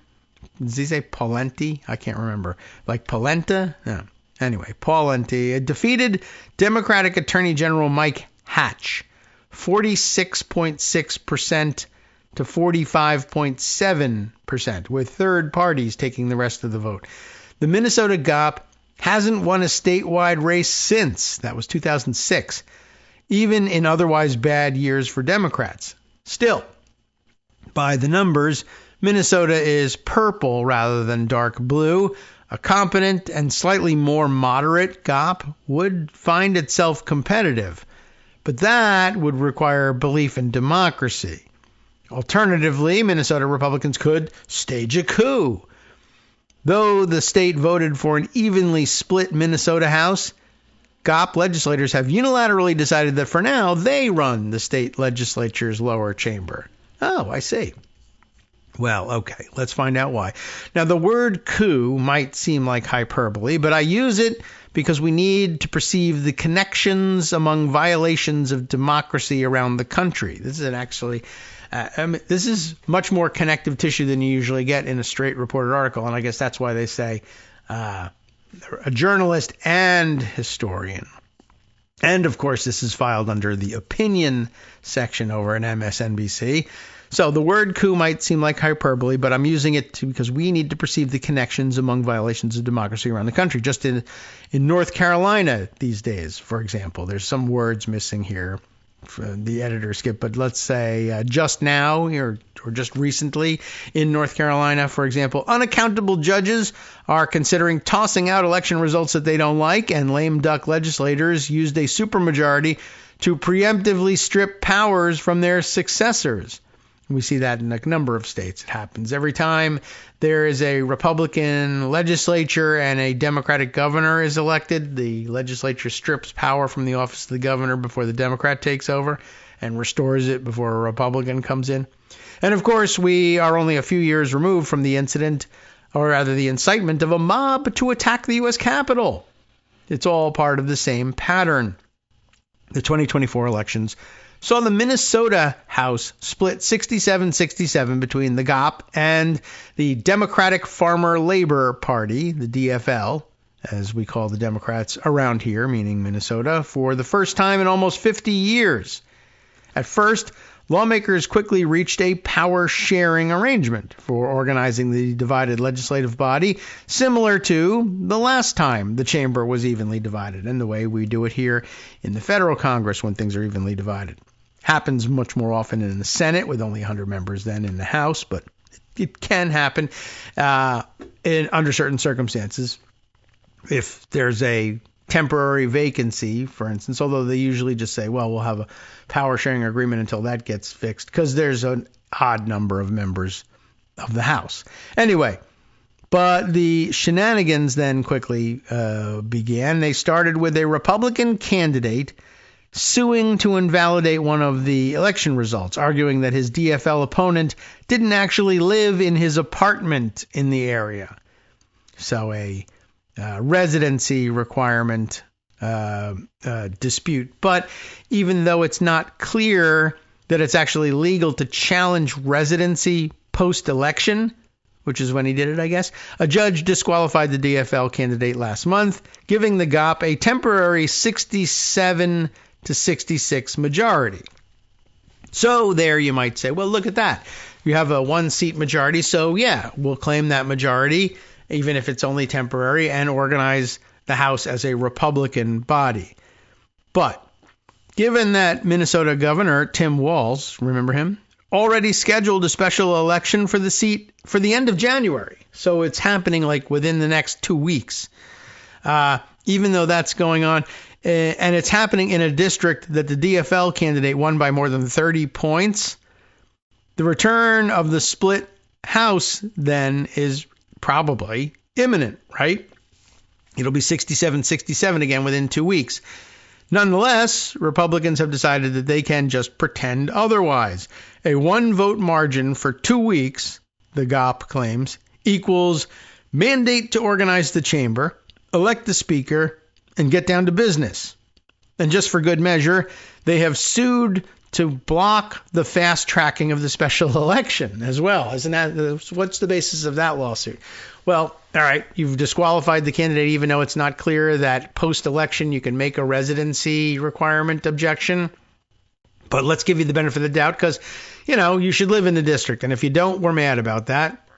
Does he say Pawlenty? I can't remember. Like Polenta? No. Anyway, Pawlenty defeated Democratic Attorney General Mike Hatch 46.6% to 45.7%, with third parties taking the rest of the vote. The Minnesota GOP hasn't won a statewide race since. That was 2006, even in otherwise bad years for Democrats. Still, by the numbers, Minnesota is purple rather than dark blue. A competent and slightly more moderate GOP would find itself competitive, but that would require belief in democracy. Alternatively, Minnesota Republicans could stage a coup. Though the state voted for an evenly split Minnesota House, GOP legislators have unilaterally decided that for now they run the state legislature's lower chamber. Oh, I see. Well, okay, let's find out why. Now, the word coup might seem like hyperbole, but I use it because we need to perceive the connections among violations of democracy around the country. This is much more connective tissue than you usually get in a straight reported article, and I guess that's why they say a journalist and historian. And, of course, this is filed under the opinion section over at MSNBC. So the word coup might seem like hyperbole, but I'm using it because we need to perceive the connections among violations of democracy around the country. Just in North Carolina these days, for example, there's some words missing here. The editor skipped, but let's say just now or just recently in North Carolina, for example, unaccountable judges are considering tossing out election results that they don't like, and lame duck legislators used a supermajority to preemptively strip powers from their successors. We see that in a number of states. It happens every time there is a Republican legislature and a Democratic governor is elected. The legislature strips power from the office of the governor before the Democrat takes over and restores it before a Republican comes in. And of course, we are only a few years removed from the incident, or rather the incitement of a mob to attack the U.S. Capitol. It's all part of the same pattern. The 2024 elections saw the Minnesota House split 67-67 between the GOP and the Democratic Farmer Labor Party, the DFL, as we call the Democrats around here, meaning Minnesota, for the first time in almost 50 years. At first, lawmakers quickly reached a power-sharing arrangement for organizing the divided legislative body, similar to the last time the chamber was evenly divided, and the way we do it here in the federal Congress when things are evenly divided. Happens much more often in the Senate with only 100 members than in the House, but it can happen under certain circumstances. If there's a temporary vacancy, for instance, although they usually just say, well, we'll have a power sharing agreement until that gets fixed because there's an odd number of members of the House. Anyway, but the shenanigans then quickly began. They started with a Republican candidate suing to invalidate one of the election results, arguing that his DFL opponent didn't actually live in his apartment in the area. So a residency requirement dispute. But even though it's not clear that it's actually legal to challenge residency post-election, which is when he did it, I guess, a judge disqualified the DFL candidate last month, giving the GOP a temporary 67-66 majority. So there you might say, well, look at that. You have a one-seat majority, so yeah, we'll claim that majority, even if it's only temporary, and organize the House as a Republican body. But given that Minnesota Governor Tim Walz, remember him, already scheduled a special election for the seat for the end of January, so it's happening like within the next 2 weeks, even though that's going on, and it's happening in a district that the DFL candidate won by more than 30 points, the return of the split House then is probably imminent, right? It'll be 67-67 again within 2 weeks. Nonetheless, Republicans have decided that they can just pretend otherwise. A one-vote margin for 2 weeks, the GOP claims, equals mandate to organize the chamber, elect the speaker, and get down to business. And just for good measure, they have sued to block the fast tracking of the special election as well. Isn't that what's the basis of that lawsuit? Well, all right, you've disqualified the candidate even though it's not clear that post-election you can make a residency requirement objection. But let's give you the benefit of the doubt because, you should live in the district. And if you don't, we're mad about that.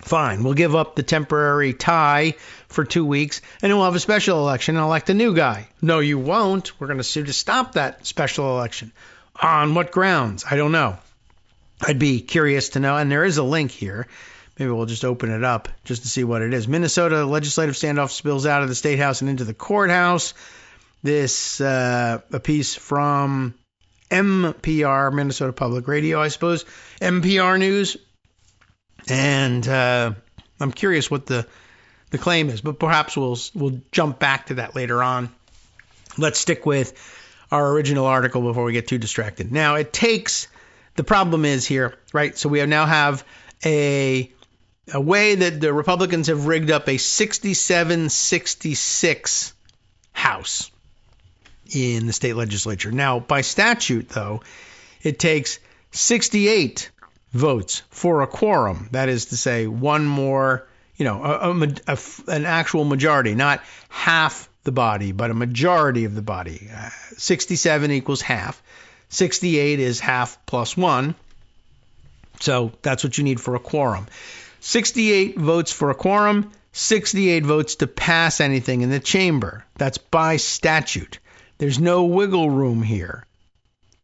Fine, we'll give up the temporary tie for 2 weeks, and then we'll have a special election and elect a new guy. No, you won't. We're going to sue to stop that special election. On what grounds? I don't know. I'd be curious to know, and there is a link here. Maybe we'll just open it up just to see what it is. Minnesota legislative standoff spills out of the State House and into the courthouse. This a piece from MPR, Minnesota Public Radio, I suppose. MPR News. And I'm curious what the claim is, but perhaps we'll jump back to that later on. Let's stick with our original article before we get too distracted. Now, the problem is here, right? So we now have a way that the Republicans have rigged up a 67-66 House in the state legislature. Now, by statute, though, it takes 68 votes for a quorum. That is to say, one more, an actual majority, not half the body, but a majority of the body. 67 equals half. 68 is half plus 1. So that's what you need for a quorum. 68 votes for a quorum, 68 votes to pass anything in the chamber. That's by statute. There's no wiggle room here.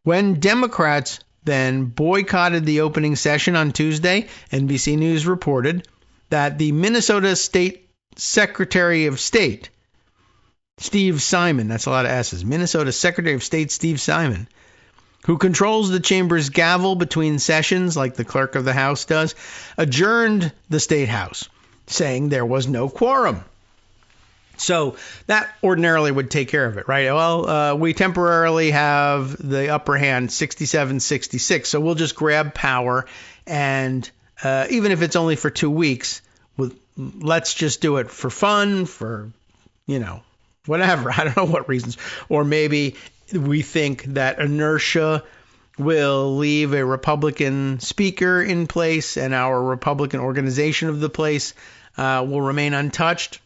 When Democrats then boycotted the opening session on Tuesday, NBC News reported that the Minnesota State Secretary of State, Steve Simon, that's a lot of S's, Minnesota Secretary of State Steve Simon, who controls the chamber's gavel between sessions like the clerk of the House does, adjourned the State House, saying there was no quorum. So that ordinarily would take care of it, right? Well, we temporarily have the upper hand, 67-66, so we'll just grab power, and even if it's only for 2 weeks, let's just do it for fun, for, whatever. I don't know what reasons. Or maybe we think that inertia will leave a Republican speaker in place and our Republican organization of the place will remain untouched.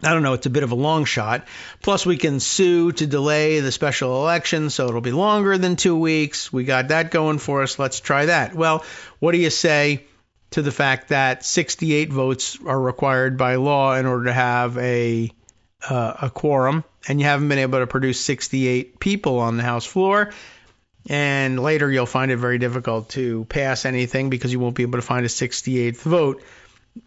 I don't know. It's a bit of a long shot. Plus, we can sue to delay the special election, so it'll be longer than 2 weeks. We got that going for us. Let's try that. Well, what do you say to the fact that 68 votes are required by law in order to have a quorum, and you haven't been able to produce 68 people on the House floor, and later you'll find it very difficult to pass anything because you won't be able to find a 68th vote.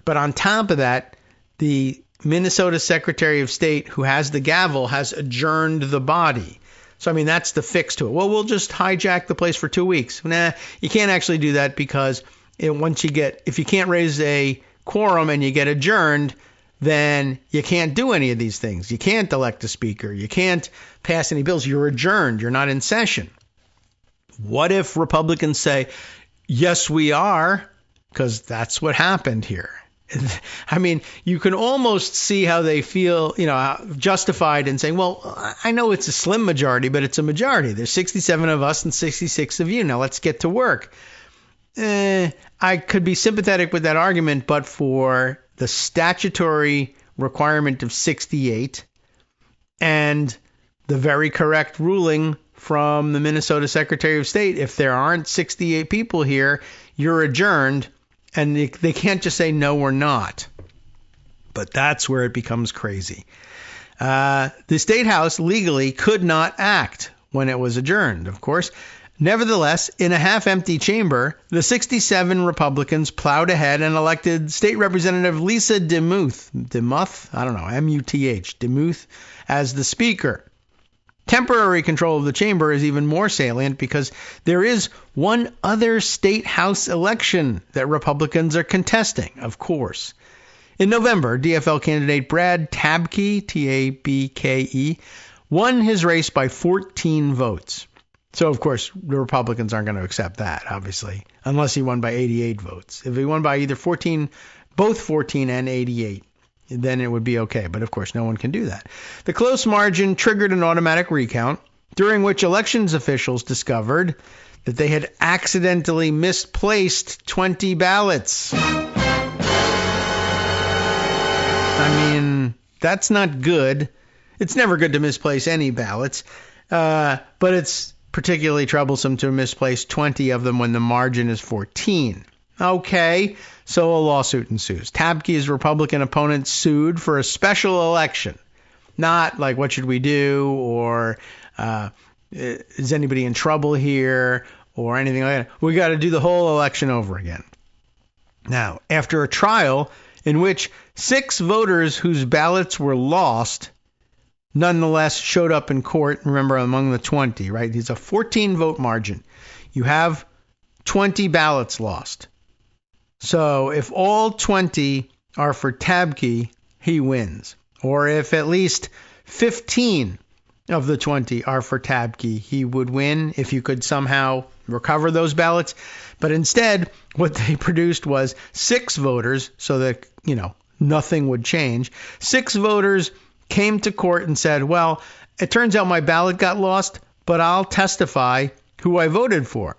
But on top of that, the Minnesota Secretary of State, who has the gavel, has adjourned the body. So, that's the fix to it. Well, we'll just hijack the place for 2 weeks. Nah, you can't actually do that because if you can't raise a quorum and you get adjourned, then you can't do any of these things. You can't elect a speaker. You can't pass any bills. You're adjourned. You're not in session. What if Republicans say, yes, we are, because that's what happened here? You can almost see how they feel, justified in saying, well, I know it's a slim majority, but it's a majority. There's 67 of us and 66 of you. Now let's get to work. I could be sympathetic with that argument, but for the statutory requirement of 68 and the very correct ruling from the Minnesota Secretary of State, if there aren't 68 people here, you're adjourned, and they can't just say, no, we're not. But that's where it becomes crazy. The State House legally could not act when it was adjourned, of course. Nevertheless, in a half-empty chamber, the 67 Republicans plowed ahead and elected State Representative Lisa DeMuth, M-U-T-H, DeMuth, as the Speaker. Temporary control of the chamber is even more salient because there is one other State House election that Republicans are contesting, of course. In November, DFL candidate Brad Tabke, T-A-B-K-E, won his race by 14 votes. So, of course, the Republicans aren't going to accept that, obviously, unless he won by 88 votes. If he won by either both 14 and 88, then it would be okay. But, of course, no one can do that. The close margin triggered an automatic recount, during which elections officials discovered that they had accidentally misplaced 20 ballots. That's not good. It's never good to misplace any ballots, but it's particularly troublesome to misplace 20 of them when the margin is 14. Okay, so a lawsuit ensues. Tabke's Republican opponent sued for a special election. Not like, what should we do, or is anybody in trouble here, or anything like that. We got to do the whole election over again. Now, after a trial in which 6 voters whose ballots were lost nonetheless showed up in court, remember, among the 20, right? It's a 14-vote margin. You have 20 ballots lost. So if all 20 are for Tabke, he wins. Or if at least 15 of the 20 are for Tabke, he would win if you could somehow recover those ballots. But instead, what they produced was 6 voters, so that, nothing would change. 6 voters came to court and said, well, it turns out my ballot got lost, but I'll testify who I voted for.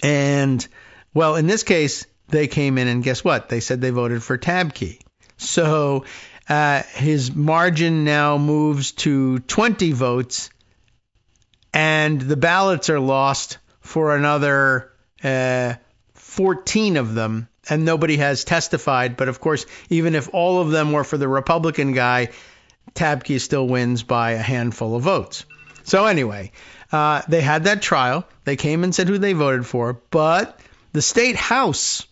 And, well, in this case, they came in and guess what? They said they voted for Tabke. So his margin now moves to 20 votes, and the ballots are lost for another 14 of them, and nobody has testified. But of course, even if all of them were for the Republican guy, Tabke still wins by a handful of votes. So anyway, they had that trial. They came and said who they voted for, but the state house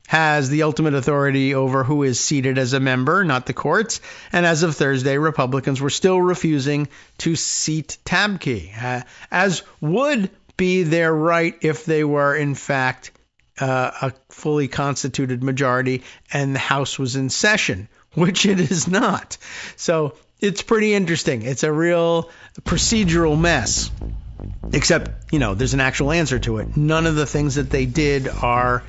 has the ultimate authority over who is seated as a member, not the courts. And as of Thursday, Republicans were still refusing to seat Tabke, as would be their right if they were, in fact, a fully constituted majority and the House was in session, which it is not. So it's pretty interesting. It's a real procedural mess, except, there's an actual answer to it. None of the things that they did are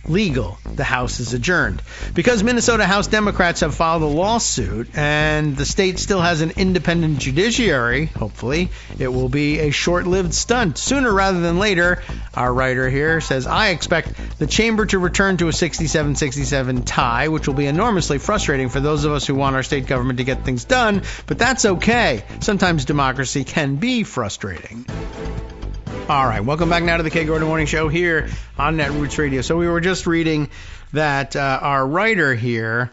legal. The House is adjourned. Because Minnesota House Democrats have filed a lawsuit and the state still has an independent judiciary, hopefully, it will be a short-lived stunt. Sooner rather than later, our writer here says, I expect the chamber to return to a 67-67 tie, which will be enormously frustrating for those of us who want our state government to get things done, but that's okay. Sometimes democracy can be frustrating. All right, welcome back now to the Kagro Morning Show here on Netroots Radio. So we were just reading that our writer here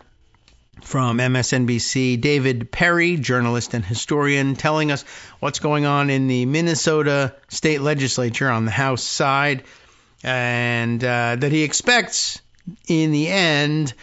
from MSNBC, David Perry, journalist and historian, telling us what's going on in the Minnesota state legislature on the House side, and that he expects in the end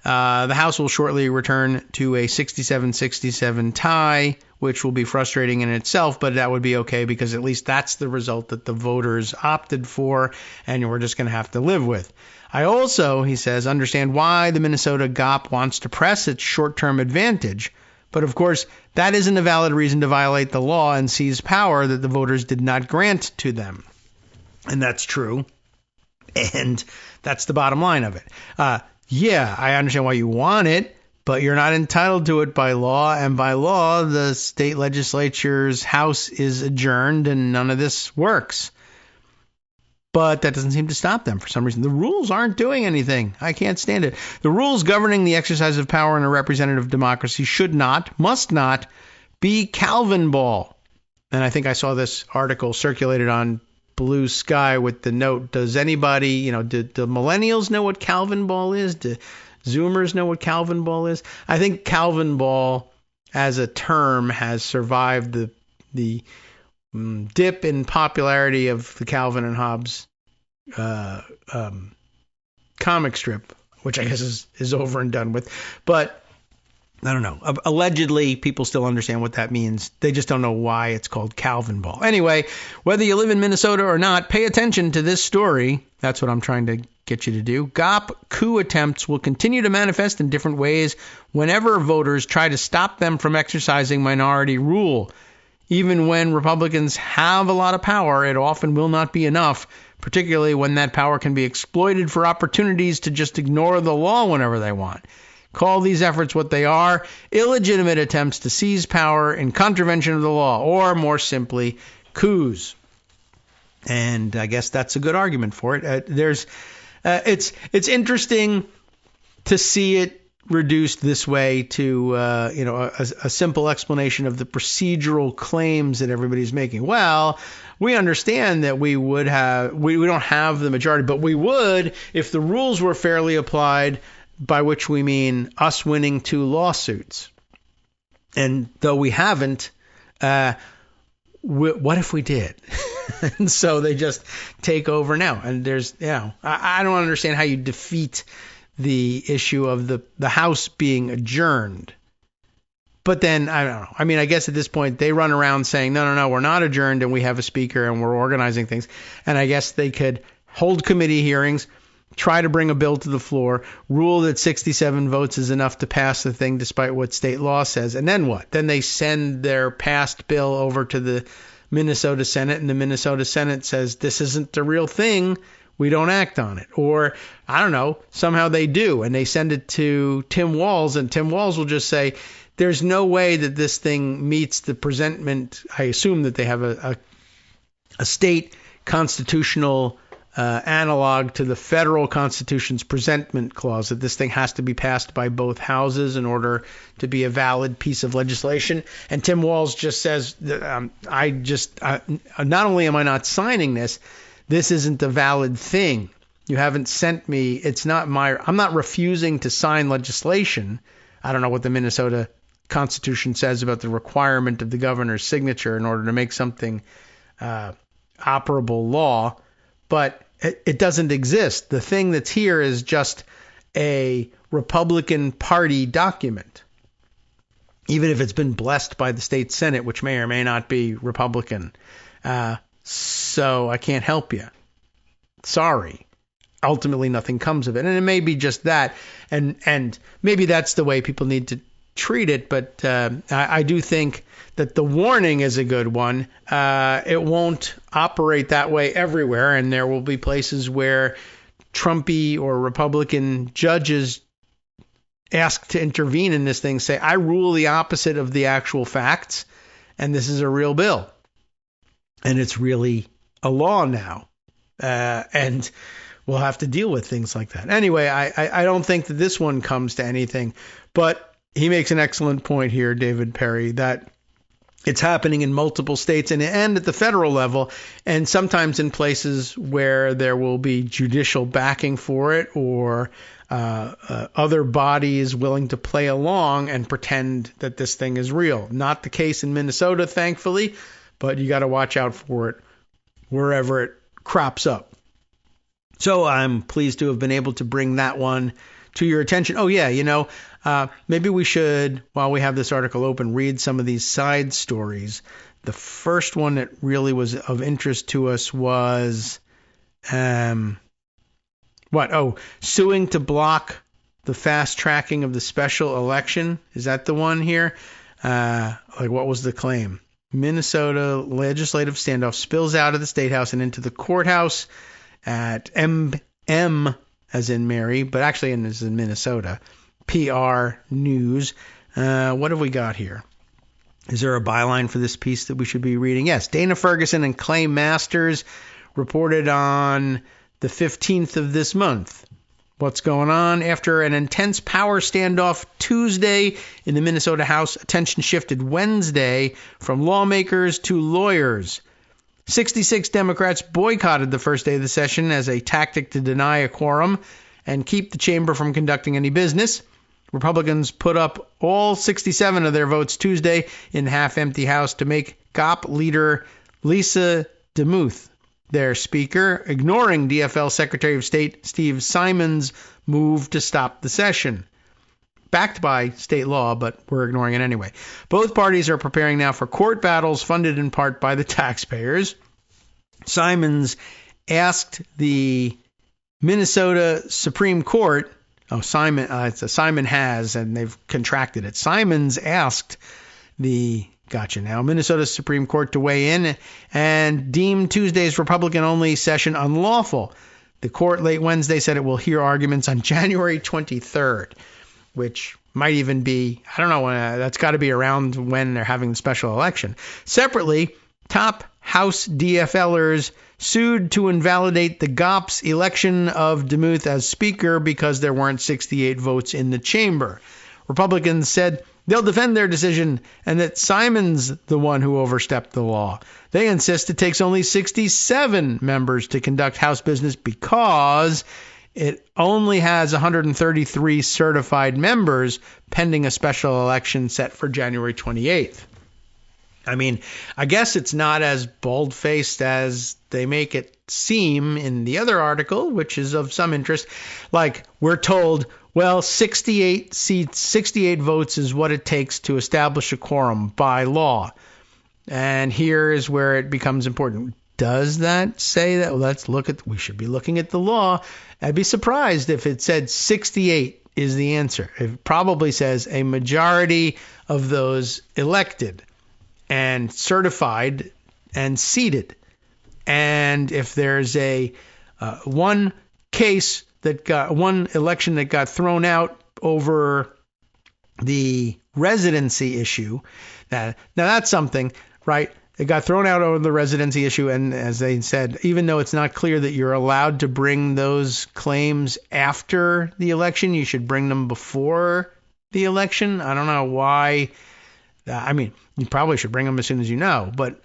the House will shortly return to a 67-67 tie, which will be frustrating in itself, but that would be okay because at least that's the result that the voters opted for, and we're just going to have to live with. I also, he says, understand why the Minnesota GOP wants to press its short-term advantage, but of course, that isn't a valid reason to violate the law and seize power that the voters did not grant to them. And that's true, and that's the bottom line of it. Yeah, I understand why you want it, but you're not entitled to it by law, and by law, the state legislature's House is adjourned and none of this works. But that doesn't seem to stop them for some reason. The rules aren't doing anything. I can't stand it. The rules governing the exercise of power in a representative democracy should not, must not, be Calvin ball. And I think I saw this article circulated on Blue Sky with the note, does anybody, do millennials know what Calvin ball is? Do Zoomers know what Calvin ball is? I think Calvin ball as a term has survived the dip in popularity of the Calvin and Hobbes comic strip, which I guess is over and done with. But I don't know. Allegedly, people still understand what that means. They just don't know why it's called Calvin ball. Anyway, whether you live in Minnesota or not, pay attention to this story. That's what I'm trying to get you to do. GOP coup attempts will continue to manifest in different ways whenever voters try to stop them from exercising minority rule. Even when Republicans have a lot of power, it often will not be enough, particularly when that power can be exploited for opportunities to just ignore the law whenever they want. Call these efforts what they are, illegitimate attempts to seize power in contravention of the law, or more simply, coups. And I guess that's a good argument for it. It's interesting to see it reduced this way to a simple explanation of the procedural claims that everybody's making. Well, we understand that we don't have the majority, but we would if the rules were fairly applied, by which we mean us winning 2 lawsuits. And though we haven't, what if we did? And so they just take over now. And there's, I don't understand how you defeat the issue of the House being adjourned. But then, I don't know. I mean, I guess at this point, they run around saying, no, we're not adjourned and we have a speaker and we're organizing things. And I guess they could hold committee hearings, try to bring a bill to the floor, rule that 67 votes is enough to pass the thing despite what state law says. And then what? Then they send their passed bill over to the Minnesota Senate, and the Minnesota Senate says, this isn't the real thing. We don't act on it. Or, I don't know, somehow they do, and they send it to Tim Walz, and Tim Walz will just say, there's no way that this thing meets the presentment. I assume that they have a state constitutional analog to the federal Constitution's presentment clause, that this thing has to be passed by both houses in order to be a valid piece of legislation. And Tim Walz just says, not only am I not signing this, this isn't a valid thing. You haven't sent me. I'm not refusing to sign legislation. I don't know what the Minnesota Constitution says about the requirement of the governor's signature in order to make something operable law, but it doesn't exist. The thing that's here is just a Republican Party document, even if it's been blessed by the state Senate, which may or may not be Republican. So I can't help you. Sorry. Ultimately, nothing comes of it. And it may be just that. And maybe that's the way people need to treat it. But I do think that the warning is a good one. It won't operate that way everywhere. And there will be places where Trumpy or Republican judges asked to intervene in this thing, say, I rule the opposite of the actual facts, and this is a real bill. And it's really a law now. And we'll have to deal with things like that. Anyway, I don't think that this one comes to anything, but he makes an excellent point here, David Perry, that it's happening in multiple states and at the federal level, and sometimes in places where there will be judicial backing for it, or other bodies willing to play along and pretend that this thing is real. Not the case in Minnesota, thankfully, but you got to watch out for it wherever it crops up. So I'm pleased to have been able to bring that one to your attention. Oh, yeah, maybe we should, while we have this article open, read some of these side stories. The first one that really was of interest to us was, suing to block the fast tracking of the special election. Is that the one here? What was the claim? Minnesota legislative standoff spills out of the State House and into the courthouse at M as in Mary, but actually is in Minnesota. PR News. What have we got here? Is there a byline for this piece that we should be reading? Yes. Dana Ferguson and Clay Masters reported on the 15th of this month. What's going on? After an intense power standoff Tuesday in the Minnesota House, attention shifted Wednesday from lawmakers to lawyers. 66 Democrats boycotted the first day of the session as a tactic to deny a quorum and keep the chamber from conducting any business. Republicans put up all 67 of their votes Tuesday in the half-empty House to make GOP leader Lisa DeMuth their speaker, ignoring DFL Secretary of State Steve Simon's move to stop the session. Backed by state law, but we're ignoring it anyway. Both parties are preparing now for court battles funded in part by the taxpayers. Simons asked the Minnesota Supreme Court, Simon has, and they've contracted it. Simons asked the Minnesota Supreme Court to weigh in and deemed Tuesday's Republican-only session unlawful. The court late Wednesday said it will hear arguments on January 23rd, which might even be, I don't know, that's got to be around when they're having the special election. Separately, top House DFLers sued to invalidate the GOP's election of DeMuth as Speaker because there weren't 68 votes in the chamber. Republicans said they'll defend their decision and that Simon's the one who overstepped the law. They insist it takes only 67 members to conduct House business because it only has 133 certified members pending a special election set for January 28th. I mean, I guess it's not as bold-faced as they make it seem in the other article, which is of some interest. Like, we're told, well, 68 seats, 68 votes is what it takes to establish a quorum by law. And here is where it becomes important. Does that say that? Well, we should be looking at the law. I'd be surprised if it said 68 is the answer. It probably says a majority of those elected and certified and seated. And if there's a one election that got thrown out over the residency issue, now that's something, right? It got thrown out over the residency issue, and as they said, even though it's not clear that you're allowed to bring those claims after the election, you should bring them before the election. I don't know why. I mean, you probably should bring them as soon as you know, but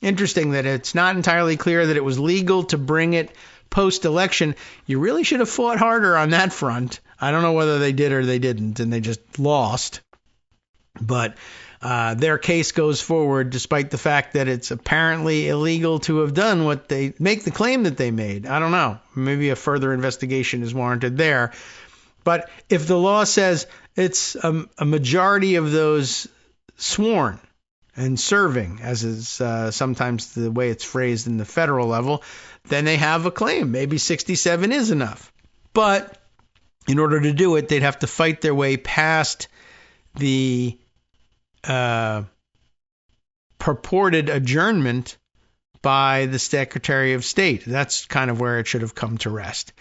interesting that it's not entirely clear that it was legal to bring it post-election. You really should have fought harder on that front. I don't know whether they did or they didn't, and they just lost. But their case goes forward despite the fact that it's apparently illegal to have done what they make the claim that they made. I don't know. Maybe a further investigation is warranted there. But if the law says it's a majority of those sworn and serving, as is sometimes the way it's phrased in the federal level, then they have a claim. Maybe 67 is enough. But in order to do it, they'd have to fight their way past the purported adjournment by the Secretary of State. That's kind of where it should have come to rest.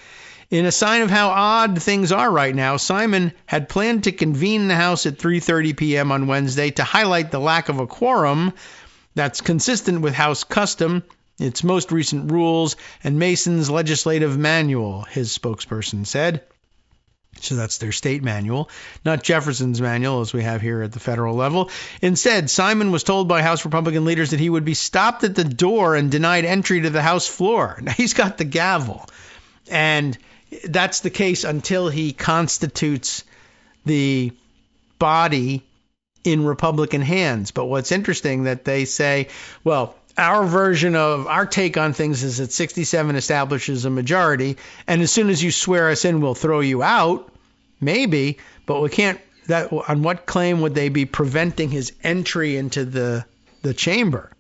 In a sign of how odd things are right now, Simon had planned to convene the House at 3:30 p.m. on Wednesday to highlight the lack of a quorum that's consistent with House custom, its most recent rules, and Mason's legislative manual, his spokesperson said. So that's their state manual, not Jefferson's manual as we have here at the federal level. Instead, Simon was told by House Republican leaders that he would be stopped at the door and denied entry to the House floor. Now, he's got the gavel. And that's the case until he constitutes the body in Republican hands. But what's interesting that they say, well, our version of our take on things is that 67 establishes a majority, and as soon as you swear us in, we'll throw you out. Maybe, but we can't. That on what claim would they be preventing his entry into the chamber?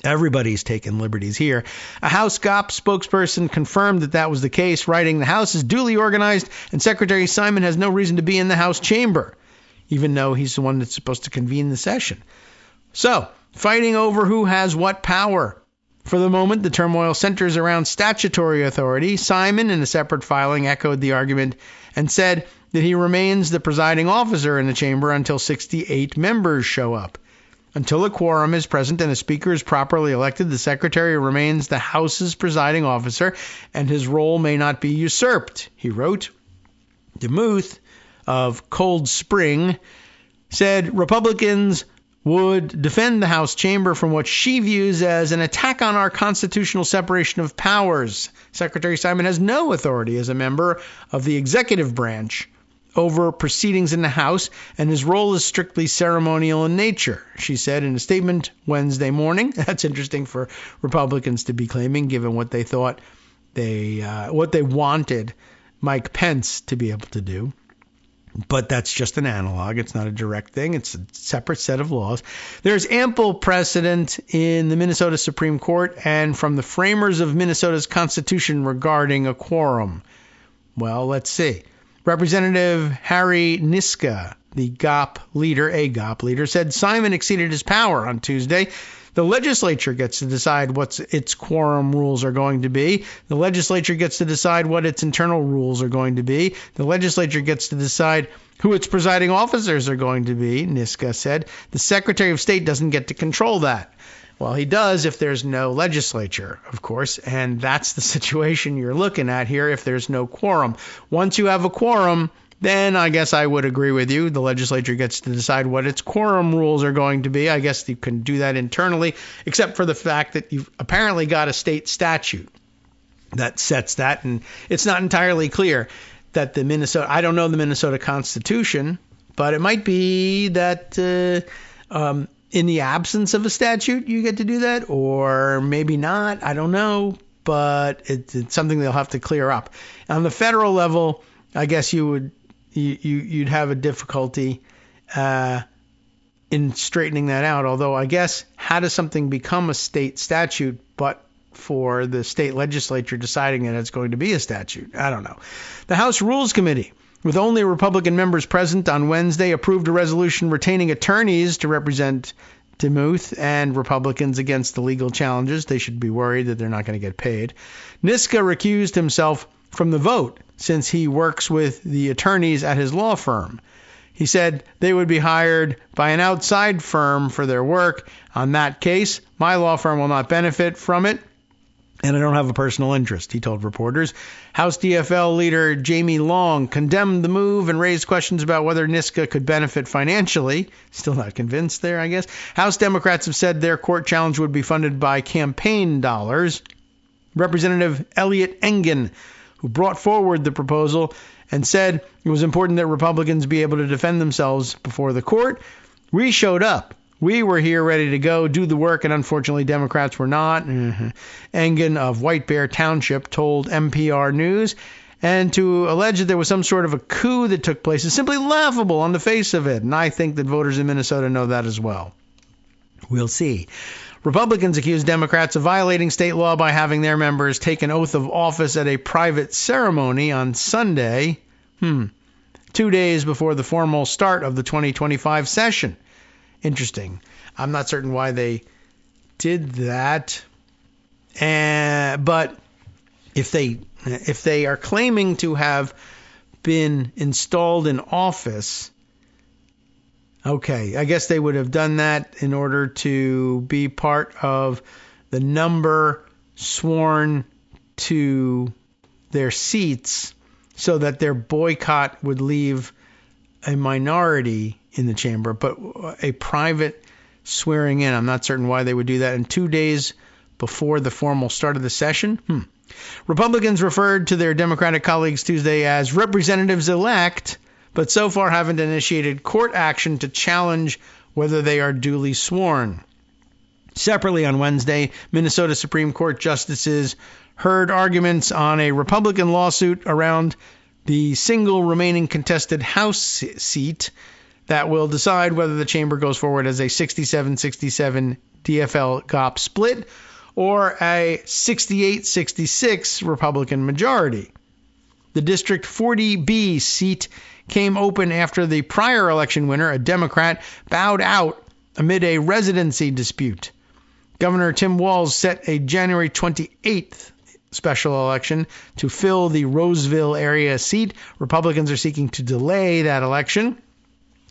Everybody's taking liberties here. A House GOP spokesperson confirmed that was the case, writing, "The House is duly organized, and Secretary Simon has no reason to be in the House chamber, even though he's the one that's supposed to convene the session." So, fighting over who has what power. For the moment, the turmoil centers around statutory authority. Simon, in a separate filing, echoed the argument and said that he remains the presiding officer in the chamber until 68 members show up. Until a quorum is present and a speaker is properly elected, the secretary remains the House's presiding officer, and his role may not be usurped, he wrote. DeMuth of Cold Spring said Republicans would defend the House chamber from what she views as an attack on our constitutional separation of powers. Secretary Simon has no authority as a member of the executive branch over proceedings in the House, and his role is strictly ceremonial in nature, she said in a statement Wednesday morning. That's interesting for Republicans to be claiming, given what they thought what they wanted Mike Pence to be able to do. But that's just an analog. It's not a direct thing. It's a separate set of laws. There's ample precedent in the Minnesota Supreme Court and from the framers of Minnesota's Constitution regarding a quorum. Well, let's see. Representative Harry Niska, the GOP leader, said Simon exceeded his power on Tuesday. The legislature gets to decide what its quorum rules are going to be. The legislature gets to decide what its internal rules are going to be. The legislature gets to decide who its presiding officers are going to be, Niska said. The Secretary of State doesn't get to control that. Well, he does if there's no legislature, of course, and that's the situation you're looking at here if there's no quorum. Once you have a quorum, then I guess I would agree with you. The legislature gets to decide what its quorum rules are going to be. I guess you can do that internally, except for the fact that you've apparently got a state statute that sets that, and it's not entirely clear that the Minnesota, I don't know the Minnesota Constitution, but it might be that in the absence of a statute, you get to do that, or maybe not. I don't know, but it's something they'll have to clear up. On the federal level, I guess you'd have a difficulty in straightening that out. Although I guess how does something become a state statute, but for the state legislature deciding that it's going to be a statute? I don't know. The House Rules Committee, with only Republican members present on Wednesday, approved a resolution retaining attorneys to represent Demuth and Republicans against the legal challenges. They should be worried that they're not going to get paid. Niska recused himself from the vote since he works with the attorneys at his law firm. He said they would be hired by an outside firm for their work. On that case, my law firm will not benefit from it, and I don't have a personal interest, he told reporters. House DFL leader Jamie Long condemned the move and raised questions about whether Niska could benefit financially. Still not convinced there, I guess. House Democrats have said their court challenge would be funded by campaign dollars. Representative Elliot Engen, who brought forward the proposal and said it was important that Republicans be able to defend themselves before the court. We showed up. We were here ready to go, do the work, and unfortunately Democrats were not. Engen of White Bear Township told NPR News, and to allege that there was some sort of a coup that took place is simply laughable on the face of it, and I think that voters in Minnesota know that as well. We'll see. Republicans accused Democrats of violating state law by having their members take an oath of office at a private ceremony on Sunday, 2 days before the formal start of the 2025 session. Interesting. I'm not certain why they did that. But if they are claiming to have been installed in office, okay, I guess they would have done that in order to be part of the number sworn to their seats so that their boycott would leave a minority in the chamber, but a private swearing in. I'm not certain why they would do that. And 2 days before the formal start of the session. Republicans referred to their Democratic colleagues Tuesday as representatives-elect, but so far haven't initiated court action to challenge whether they are duly sworn. Separately on Wednesday, Minnesota Supreme Court justices heard arguments on a Republican lawsuit around the single remaining contested House seat that will decide whether the chamber goes forward as a 67-67 DFL-GOP split or a 68-66 Republican majority. The District 40B seat came open after the prior election winner, a Democrat, bowed out amid a residency dispute. Governor Tim Walz set a January 28th special election to fill the Roseville area seat. Republicans are seeking to delay that election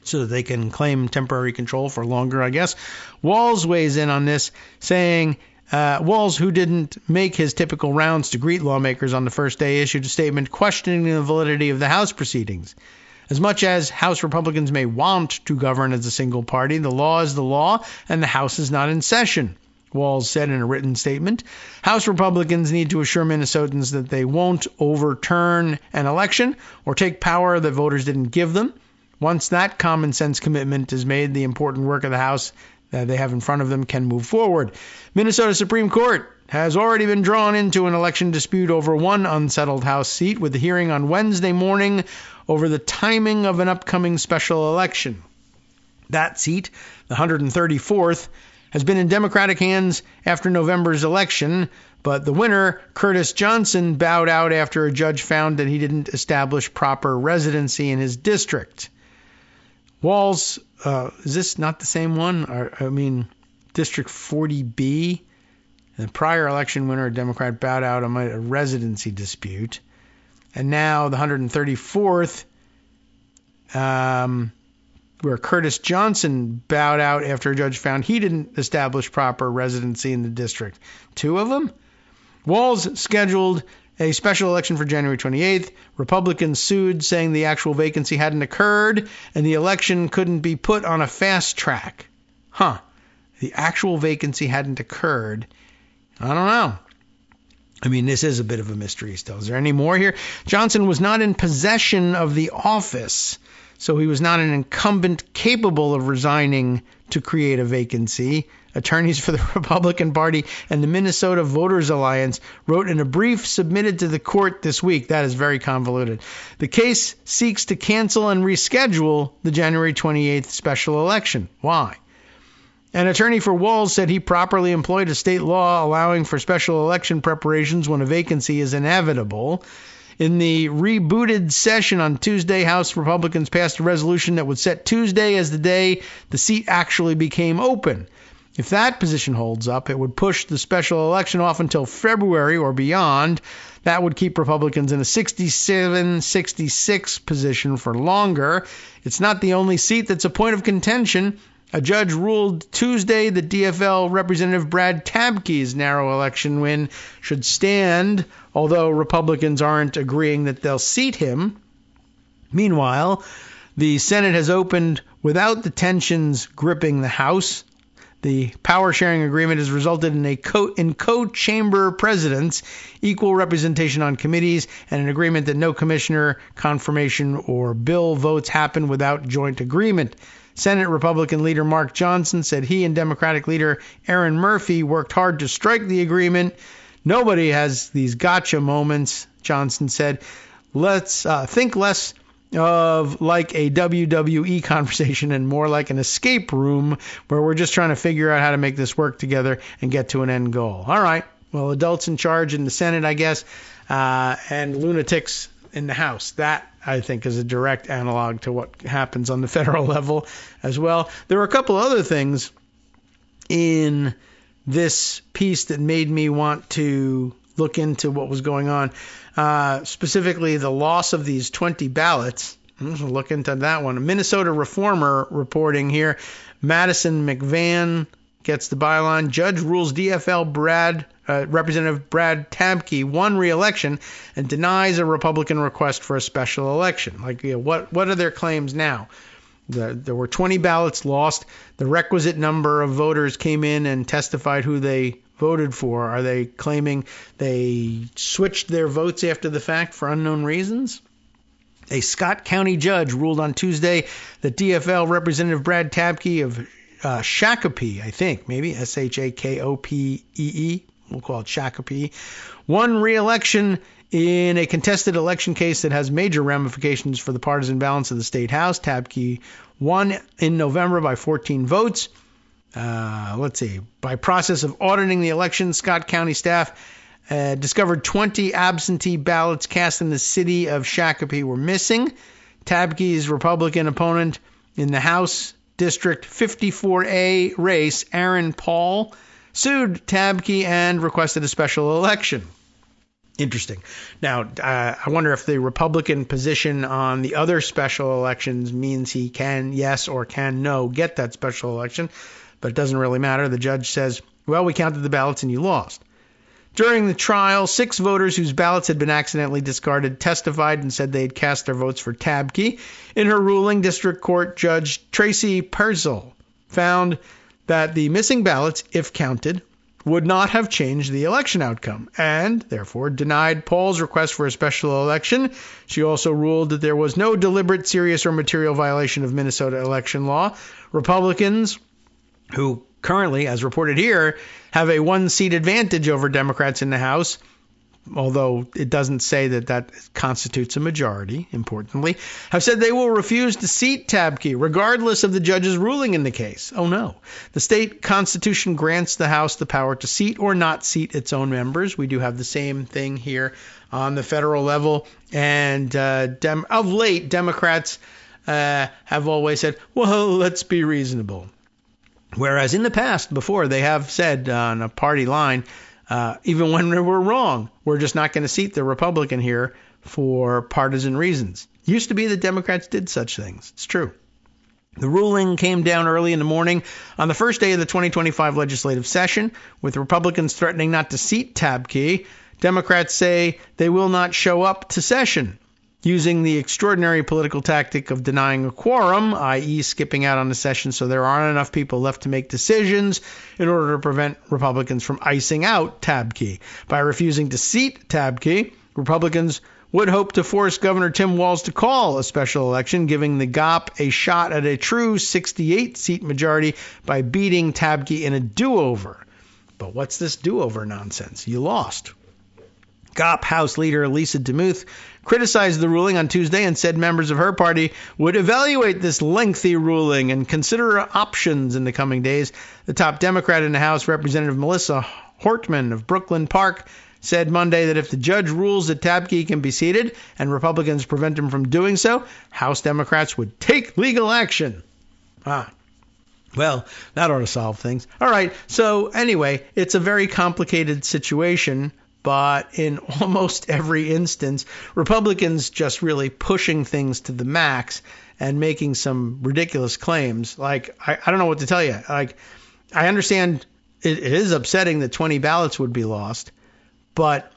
so that they can claim temporary control for longer, I guess. Walz weighs in on this, saying Walz, who didn't make his typical rounds to greet lawmakers on the first day, issued a statement questioning the validity of the House proceedings. As much as House Republicans may want to govern as a single party, the law is the law, and the House is not in session, Walz said in a written statement. House Republicans need to assure Minnesotans that they won't overturn an election or take power that voters didn't give them. Once that common sense commitment is made, the important work of the House that they have in front of them can move forward. Minnesota Supreme Court has already been drawn into an election dispute over one unsettled House seat, with the hearing on Wednesday morning over the timing of an upcoming special election. That seat, the 134th, has been in Democratic hands after November's election, but the winner, Curtis Johnson, bowed out after a judge found that he didn't establish proper residency in his district. Walz, is this not the same one? District 40B, the prior election winner, a Democrat, bowed out amid a residency dispute. And now the 134th, where Curtis Johnson bowed out after a judge found he didn't establish proper residency in the district. 2 of them? Walz scheduled a special election for January 28th. Republicans sued, saying the actual vacancy hadn't occurred and the election couldn't be put on a fast track. The actual vacancy hadn't occurred. I don't know. I mean, this is a bit of a mystery still. Is there any more here? Johnson was not in possession of the office, so he was not an incumbent capable of resigning to create a vacancy. Attorneys for the Republican Party and the Minnesota Voters Alliance wrote in a brief submitted to the court this week. That is very convoluted. The case seeks to cancel and reschedule the January 28th special election. Why? An attorney for Walz said he properly employed a state law allowing for special election preparations when a vacancy is inevitable. In the rebooted session on Tuesday, House Republicans passed a resolution that would set Tuesday as the day the seat actually became open. If that position holds up, it would push the special election off until February or beyond. That would keep Republicans in a 67-66 position for longer. It's not the only seat that's a point of contention. A judge ruled Tuesday that DFL Representative Brad Tabke's narrow election win should stand, although Republicans aren't agreeing that they'll seat him. Meanwhile, the Senate has opened without the tensions gripping the House. The power-sharing agreement has resulted in co-chamber presidents, equal representation on committees, and an agreement that no commissioner confirmation or bill votes happen without joint agreement. Senate Republican leader Mark Johnson said he and Democratic leader Aaron Murphy worked hard to strike the agreement. Nobody has these gotcha moments, Johnson said. Let's think less of like a WWE conversation and more like an escape room where we're just trying to figure out how to make this work together and get to an end goal. All right. Well, adults in charge in the Senate, I guess, and lunatics in the House. That, I think, is a direct analog to what happens on the federal level as well. There were a couple other things in this piece that made me want to look into what was going on, specifically the loss of these 20 ballots. I'm just going to look into that one. A Minnesota Reformer reporting here. Madison McVan gets the byline. Judge rules DFL Representative Brad Tabke won re-election and denies a Republican request for a special election. What are their claims now? There were 20 ballots lost. The requisite number of voters came in and testified who they voted for. Are they claiming they switched their votes after the fact for unknown reasons? A Scott County judge ruled on Tuesday that DFL Representative Brad Tabke of Shakopee, I think, maybe Shakopee, we'll call it Shakopee, won re-election in a contested election case that has major ramifications for the partisan balance of the state house. Tabke won in November by 14 votes. By process of auditing the election, Scott County staff discovered 20 absentee ballots cast in the city of Shakopee were missing. Tabke's Republican opponent in the House District 54A race, Aaron Paul, sued Tabke and requested a special election. Interesting. Now, I wonder if the Republican position on the other special elections means he can, yes, or can no, get that special election, but it doesn't really matter. The judge says, well, we counted the ballots and you lost. During the trial, 6 voters whose ballots had been accidentally discarded testified and said they had cast their votes for Tabke. In her ruling, District Court Judge Tracy Purcell found that the missing ballots, if counted, would not have changed the election outcome and, therefore, denied Paul's request for a special election. She also ruled that there was no deliberate, serious, or material violation of Minnesota election law. Republicans, who currently, as reported here, have a 1-seat advantage over Democrats in the House, although it doesn't say that that constitutes a majority, importantly, have said they will refuse to seat Tabke, regardless of the judge's ruling in the case. Oh, no. The state constitution grants the House the power to seat or not seat its own members. We do have the same thing here on the federal level. And of late, Democrats have always said, well, let's be reasonable. Whereas in the past, before, they have said on a party line, even when we're wrong, we're just not going to seat the Republican here for partisan reasons. Used to be that Democrats did such things. It's true. The ruling came down early in the morning on the first day of the 2025 legislative session, with Republicans threatening not to seat Tabke. Democrats say they will not show up to session, using the extraordinary political tactic of denying a quorum, i.e. skipping out on the session so there aren't enough people left to make decisions in order to prevent Republicans from icing out Tabke. By refusing to seat Tabke, Republicans would hope to force Governor Tim Walz to call a special election, giving the GOP a shot at a true 68-seat majority by beating Tabke in a do-over. But what's this do-over nonsense? You lost. GOP House Leader Lisa DeMuth criticized the ruling on Tuesday and said members of her party would evaluate this lengthy ruling and consider options in the coming days. The top Democrat in the House, Representative Melissa Hortman of Brooklyn Park, said Monday that if the judge rules that Tabke can be seated and Republicans prevent him from doing so, House Democrats would take legal action. Well, that ought to solve things. All right, so anyway, it's a very complicated situation, but in almost every instance, Republicans just really pushing things to the max and making some ridiculous claims. Like, I don't know what to tell you. Like, I understand it is upsetting that 20 ballots would be lost. But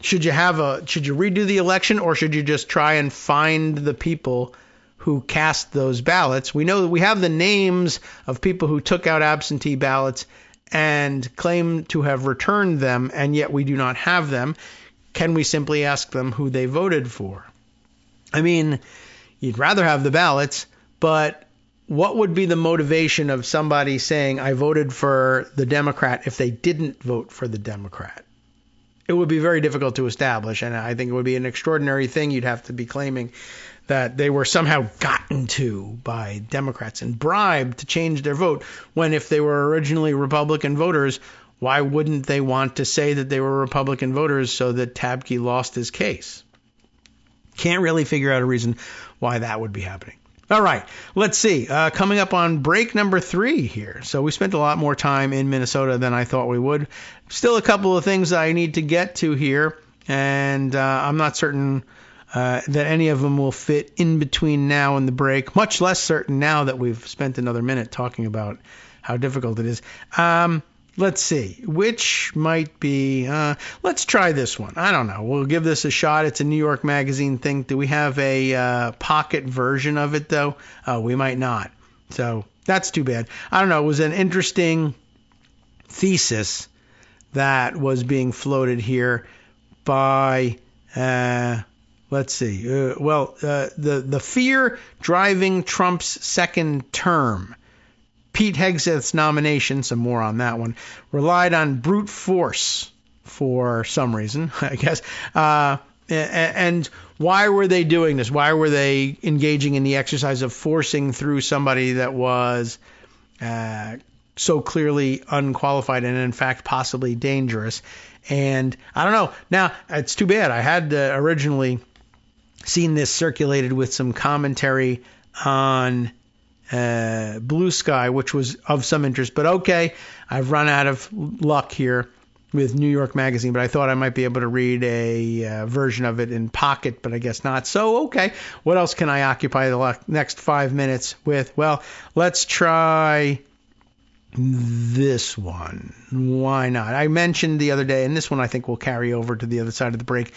should you redo the election, or should you just try and find the people who cast those ballots? We know that we have the names of people who took out absentee ballots and claim to have returned them, and yet we do not have them. Can we simply ask them who they voted for? I mean, you'd rather have the ballots, but what would be the motivation of somebody saying, I voted for the Democrat, if they didn't vote for the Democrat? It would be very difficult to establish, and I think it would be an extraordinary thing. You'd have to be claiming that they were somehow gotten to by Democrats and bribed to change their vote, when if they were originally Republican voters, why wouldn't they want to say that they were Republican voters so that Tabke lost his case? Can't really figure out a reason why that would be happening. All right, let's see. Coming up on break number 3 here. So we spent a lot more time in Minnesota than I thought we would. Still a couple of things I need to get to here, and I'm not certain that any of them will fit in between now and the break, much less certain now that we've spent another minute talking about how difficult it is. Let's see, which might be, let's try this one. I don't know. We'll give this a shot. It's a New York Magazine thing. Do we have a pocket version of it, though? We might not. So that's too bad. I don't know. It was an interesting thesis that was being floated here by, let's see, the fear driving Trump's second term. Pete Hegseth's nomination, some more on that one, relied on brute force for some reason, I guess. And why were they doing this? Why were they engaging in the exercise of forcing through somebody that was so clearly unqualified and, in fact, possibly dangerous? And I don't know. Now, it's too bad. I had originally seen this circulated with some commentary on Blue Sky, which was of some interest, but okay, I've run out of luck here with New York Magazine, but I thought I might be able to read a version of it in Pocket, but I guess not. So, okay, what else can I occupy the next 5 minutes with? Well, let's try this one. Why not? I mentioned the other day, and this one I think will carry over to the other side of the break,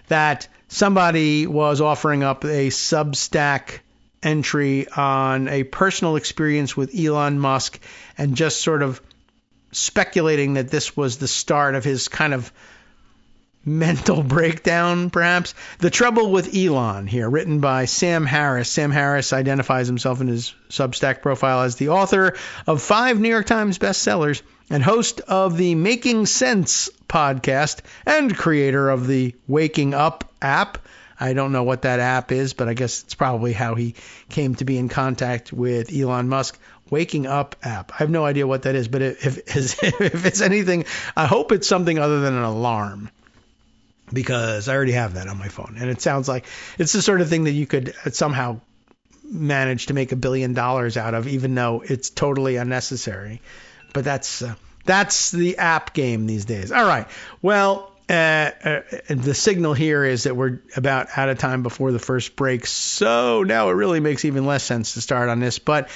that somebody was offering up a Substack entry on a personal experience with Elon Musk and just sort of speculating that this was the start of his kind of mental breakdown, perhaps. The Trouble with Elon here, written by Sam Harris. Sam Harris identifies himself in his Substack profile as the author of 5 New York Times bestsellers and host of the Making Sense podcast and creator of the Waking Up app. I don't know what that app is, but I guess it's probably how he came to be in contact with Elon Musk. Waking Up app. I have no idea what that is, but if it's anything, I hope it's something other than an alarm, because I already have that on my phone. And it sounds like it's the sort of thing that you could somehow manage to make $1 billion out of, even though it's totally unnecessary. But that's the app game these days. All right. Well, the signal here is that we're about out of time before the first break. So now it really makes even less sense to start on this. But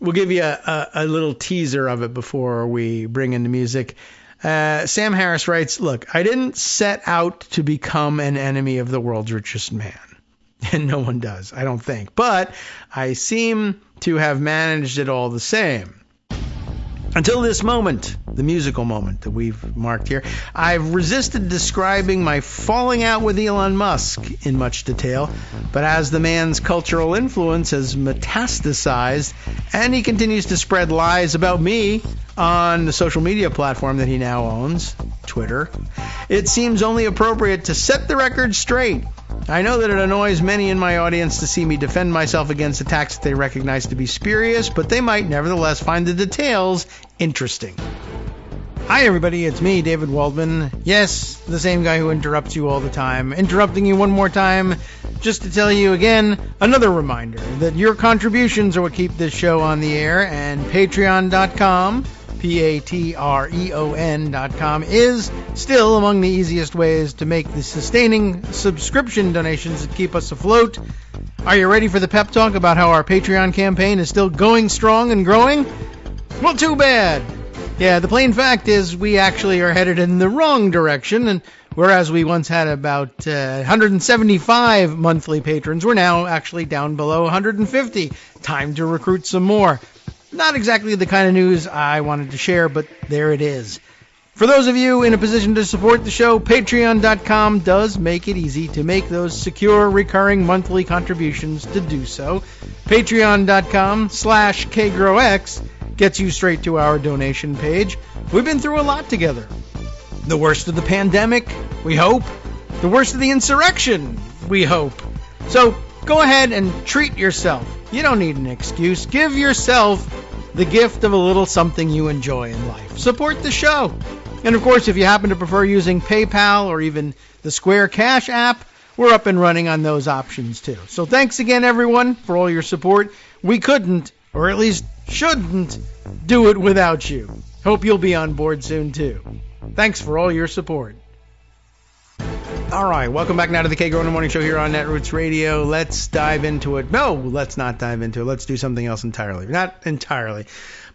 we'll give you a little teaser of it before we bring in the music. Sam Harris writes, look, I didn't set out to become an enemy of the world's richest man. And no one does, I don't think. But I seem to have managed it all the same. Until this moment, the musical moment that we've marked here, I've resisted describing my falling out with Elon Musk in much detail, but as the man's cultural influence has metastasized and he continues to spread lies about me on the social media platform that he now owns, Twitter, it seems only appropriate to set the record straight. I know that it annoys many in my audience to see me defend myself against attacks that they recognize to be spurious, but they might nevertheless find the details interesting. Hi everybody, it's me, David Waldman. Yes, the same guy who interrupts you all the time. Interrupting you one more time just to tell you again, another reminder that your contributions are what keep this show on the air, and patreon.com, patreon.com is still among the easiest ways to make the sustaining subscription donations that keep us afloat. Are you ready for the pep talk about how our Patreon campaign is still going strong and growing? Well, too bad. Yeah, the plain fact is we actually are headed in the wrong direction, and whereas we once had about 175 monthly patrons, we're now actually down below 150. Time to recruit some more. Not exactly the kind of news I wanted to share, but there it is. For those of you in a position to support the show, patreon.com does make it easy to make those secure, recurring monthly contributions to do so. Patreon.com/KagroX gets you straight to our donation page. We've been through a lot together. The worst of the pandemic, we hope. The worst of the insurrection, we hope. So go ahead and treat yourself. You don't need an excuse. Give yourself the gift of a little something you enjoy in life. Support the show. And of course, if you happen to prefer using PayPal or even the Square Cash app, we're up and running on those options too. So thanks again, everyone, for all your support. We couldn't, or at least shouldn't, do it without you. Hope you'll be on board soon too. Thanks for all your support. All right, welcome back now to the Kagro in the Morning Show here on Netroots Radio. Let's dive into it. No, let's not dive into it. Let's do something else entirely. Not entirely,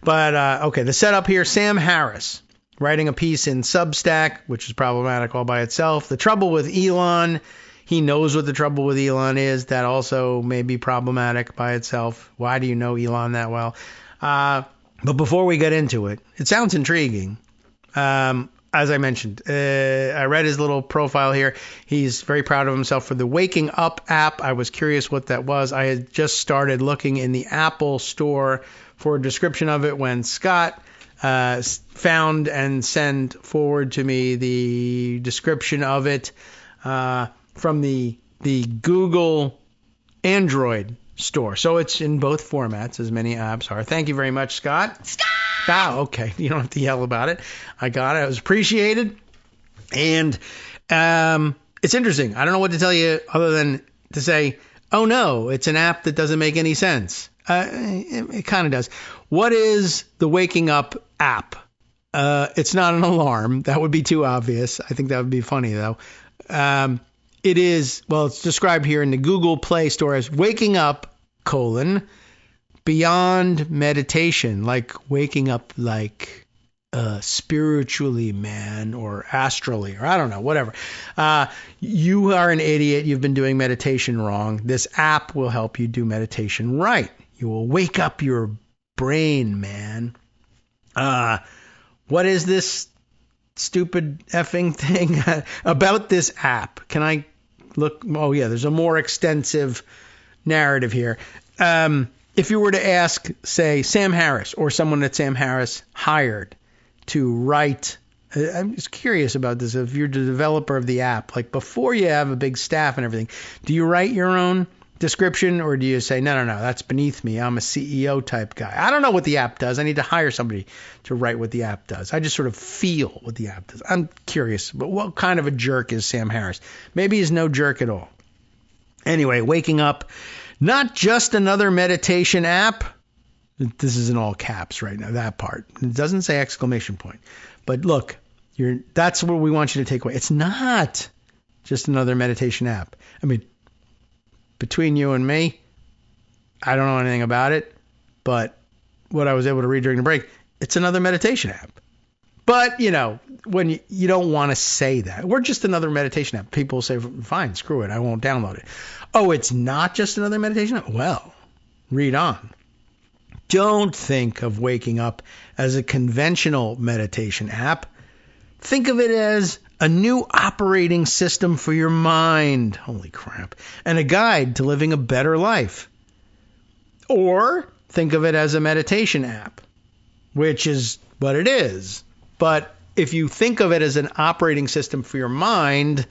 but okay, the setup here, Sam Harris writing a piece in Substack, which is problematic all by itself. The trouble with Elon, he knows what the trouble with Elon is. That also may be problematic by itself. Why do you know Elon that well? But before we get into it, it sounds intriguing. As I mentioned, I read his little profile here. He's very proud of himself for the Waking Up app. I was curious what that was. I had just started looking in the Apple store for a description of it when Scott found and sent forward to me the description of it from the Google Android store. So it's in both formats, as many apps are. Thank you very much, Scott. Scott! Oh, okay. You don't have to yell about it. I got it. It was appreciated. And it's interesting. I don't know what to tell you other than to say, oh, no, it's an app that doesn't make any sense. It kind of does. What is the Waking Up app? It's not an alarm. That would be too obvious. I think that would be funny, though. It is, well, it's described here in the Google Play Store as Waking Up, beyond meditation, like waking up like spiritually, man, or astrally, or I don't know, whatever. You are an idiot. You've been doing meditation wrong. This app will help you do meditation right. You will wake up your brain, man. What is this stupid effing thing about this app? Can I look? Oh, yeah, there's a more extensive narrative here. If you were to ask, say, Sam Harris or someone that Sam Harris hired to write, I'm just curious about this. If you're the developer of the app, like before you have a big staff and everything, do you write your own description or do you say, no, that's beneath me. I'm a CEO type guy. I don't know what the app does. I need to hire somebody to write what the app does. I just sort of feel what the app does. I'm curious, but what kind of a jerk is Sam Harris? Maybe he's no jerk at all. Anyway, Waking Up. Not just another meditation app. This is in all caps right now, that part. It doesn't say exclamation point. But look, That's what we want you to take away. It's not just another meditation app. I mean, between you and me, I don't know anything about it, but what I was able to read during the break, it's another meditation app. But, when you don't want to say that. We're just another meditation app. People say, fine, screw it, I won't download it. Oh, it's not just another meditation app? Well, read on. Don't think of waking up as a conventional meditation app. Think of it as a new operating system for your mind. Holy crap. And a guide to living a better life. Or think of it as a meditation app, which is what it is. But if you think of it as an operating system for your mind,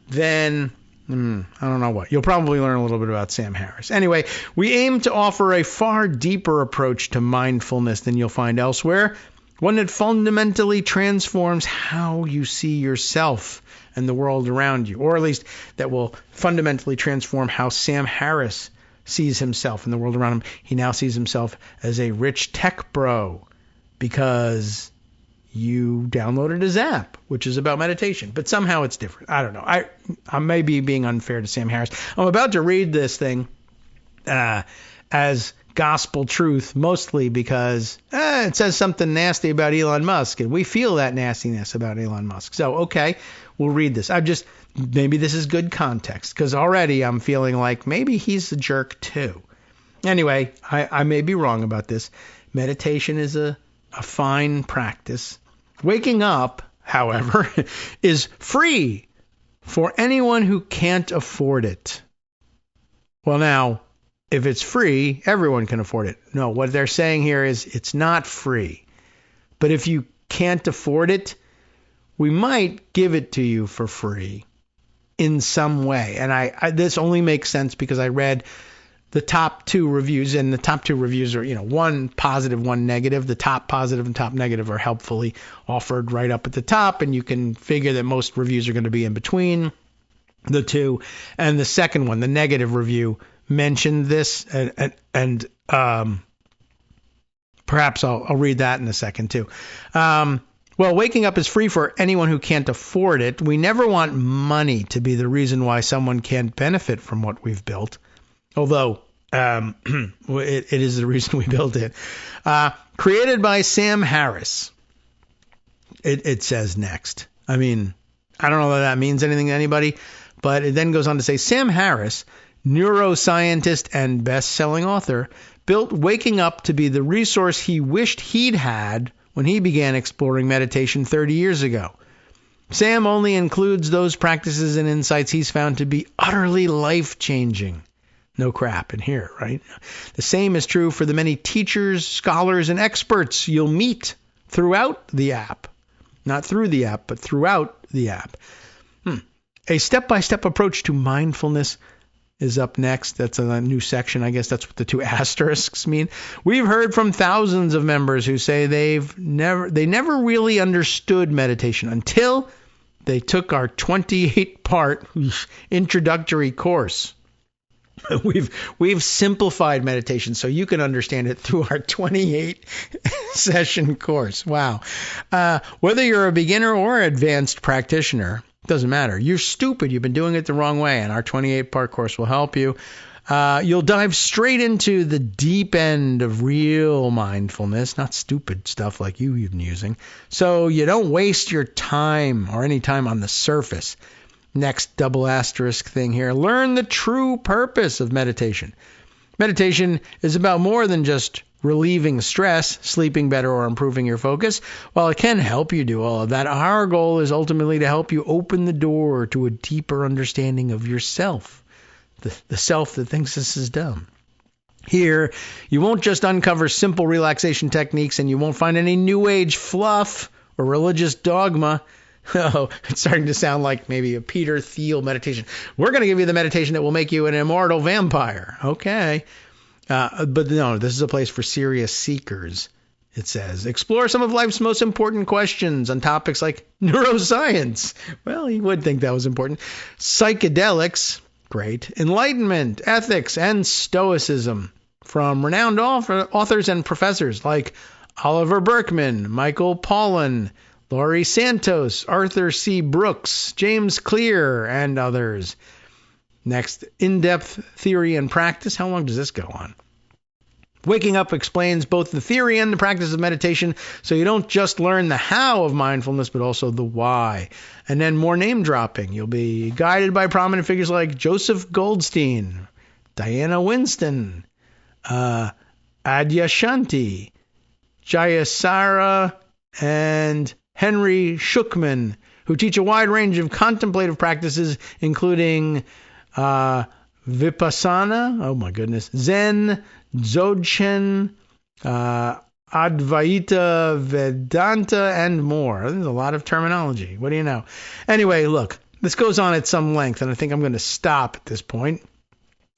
then I don't know what. You'll probably learn a little bit about Sam Harris. Anyway, we aim to offer a far deeper approach to mindfulness than you'll find elsewhere, one that fundamentally transforms how you see yourself and the world around you, or at least that will fundamentally transform how Sam Harris sees himself and the world around him. He now sees himself as a rich tech bro because you downloaded his app, which is about meditation, but somehow it's different. I don't know. I may be being unfair to Sam Harris. I'm about to read this thing as gospel truth, mostly because it says something nasty about Elon Musk, and we feel that nastiness about Elon Musk. So, okay, we'll read this. Maybe this is good context, because already I'm feeling like maybe he's a jerk too. Anyway, I may be wrong about this. Meditation is a fine practice. Waking up, however, is free for anyone who can't afford it. Well, now, if it's free, everyone can afford it. No, what they're saying here is it's not free. But if you can't afford it, we might give it to you for free in some way. And this only makes sense because I read the top two reviews, and the top two reviews are, one positive, one negative. The top positive and top negative are helpfully offered right up at the top, and you can figure that most reviews are going to be in between the two. And the second one, the negative review, mentioned this, and perhaps I'll read that in a second too. Well, waking up is free for anyone who can't afford it. We never want money to be the reason why someone can't benefit from what we've built. Although it is the reason we built it. Created by Sam Harris, it says next. I mean, I don't know that means anything to anybody, but it then goes on to say, Sam Harris, neuroscientist and best-selling author, built Waking Up to be the resource he wished he'd had when he began exploring meditation 30 years ago. Sam only includes those practices and insights he's found to be utterly life-changing. No crap in here, right? The same is true for the many teachers, scholars, and experts you'll meet throughout the app. Not through the app, but throughout the app. A step-by-step approach to mindfulness is up next. That's a new section. I guess that's what the two asterisks mean. We've heard from thousands of members who say they never really understood meditation until they took our 28-part introductory course. We've simplified meditation so you can understand it through our 28-session course. Wow. Whether you're a beginner or advanced practitioner, doesn't matter. You're stupid. You've been doing it the wrong way, and our 28-part course will help you. You'll dive straight into the deep end of real mindfulness, not stupid stuff like you've been using, so you don't waste your time or any time on the surface. Next double asterisk thing here. Learn the true purpose of meditation. Meditation is about more than just relieving stress, sleeping better, or improving your focus. While it can help you do all of that, our goal is ultimately to help you open the door to a deeper understanding of yourself, the self that thinks this is dumb. Here, you won't just uncover simple relaxation techniques, and you won't find any new age fluff or religious dogma. Oh, it's starting to sound like maybe a Peter Thiel meditation. We're going to give you the meditation that will make you an immortal vampire. Okay. But no, this is a place for serious seekers. It says, explore some of life's most important questions on topics like neuroscience. Well, you would think that was important. Psychedelics, great. Enlightenment, ethics, and stoicism from renowned authors and professors like Oliver Burkeman, Michael Pollan, Laurie Santos, Arthur C. Brooks, James Clear, and others. Next, In-Depth Theory and Practice. How long does this go on? Waking Up explains both the theory and the practice of meditation, so you don't just learn the how of mindfulness, but also the why. And then more name dropping. You'll be guided by prominent figures like Joseph Goldstein, Diana Winston, Adyashanti, Jayasara, and Henry Schuckman, who teach a wide range of contemplative practices, including Vipassana, oh my goodness, Zen, Dzogchen, Advaita Vedanta, and more. There's a lot of terminology. What do you know? Anyway, look, this goes on at some length, and I think I'm going to stop at this point.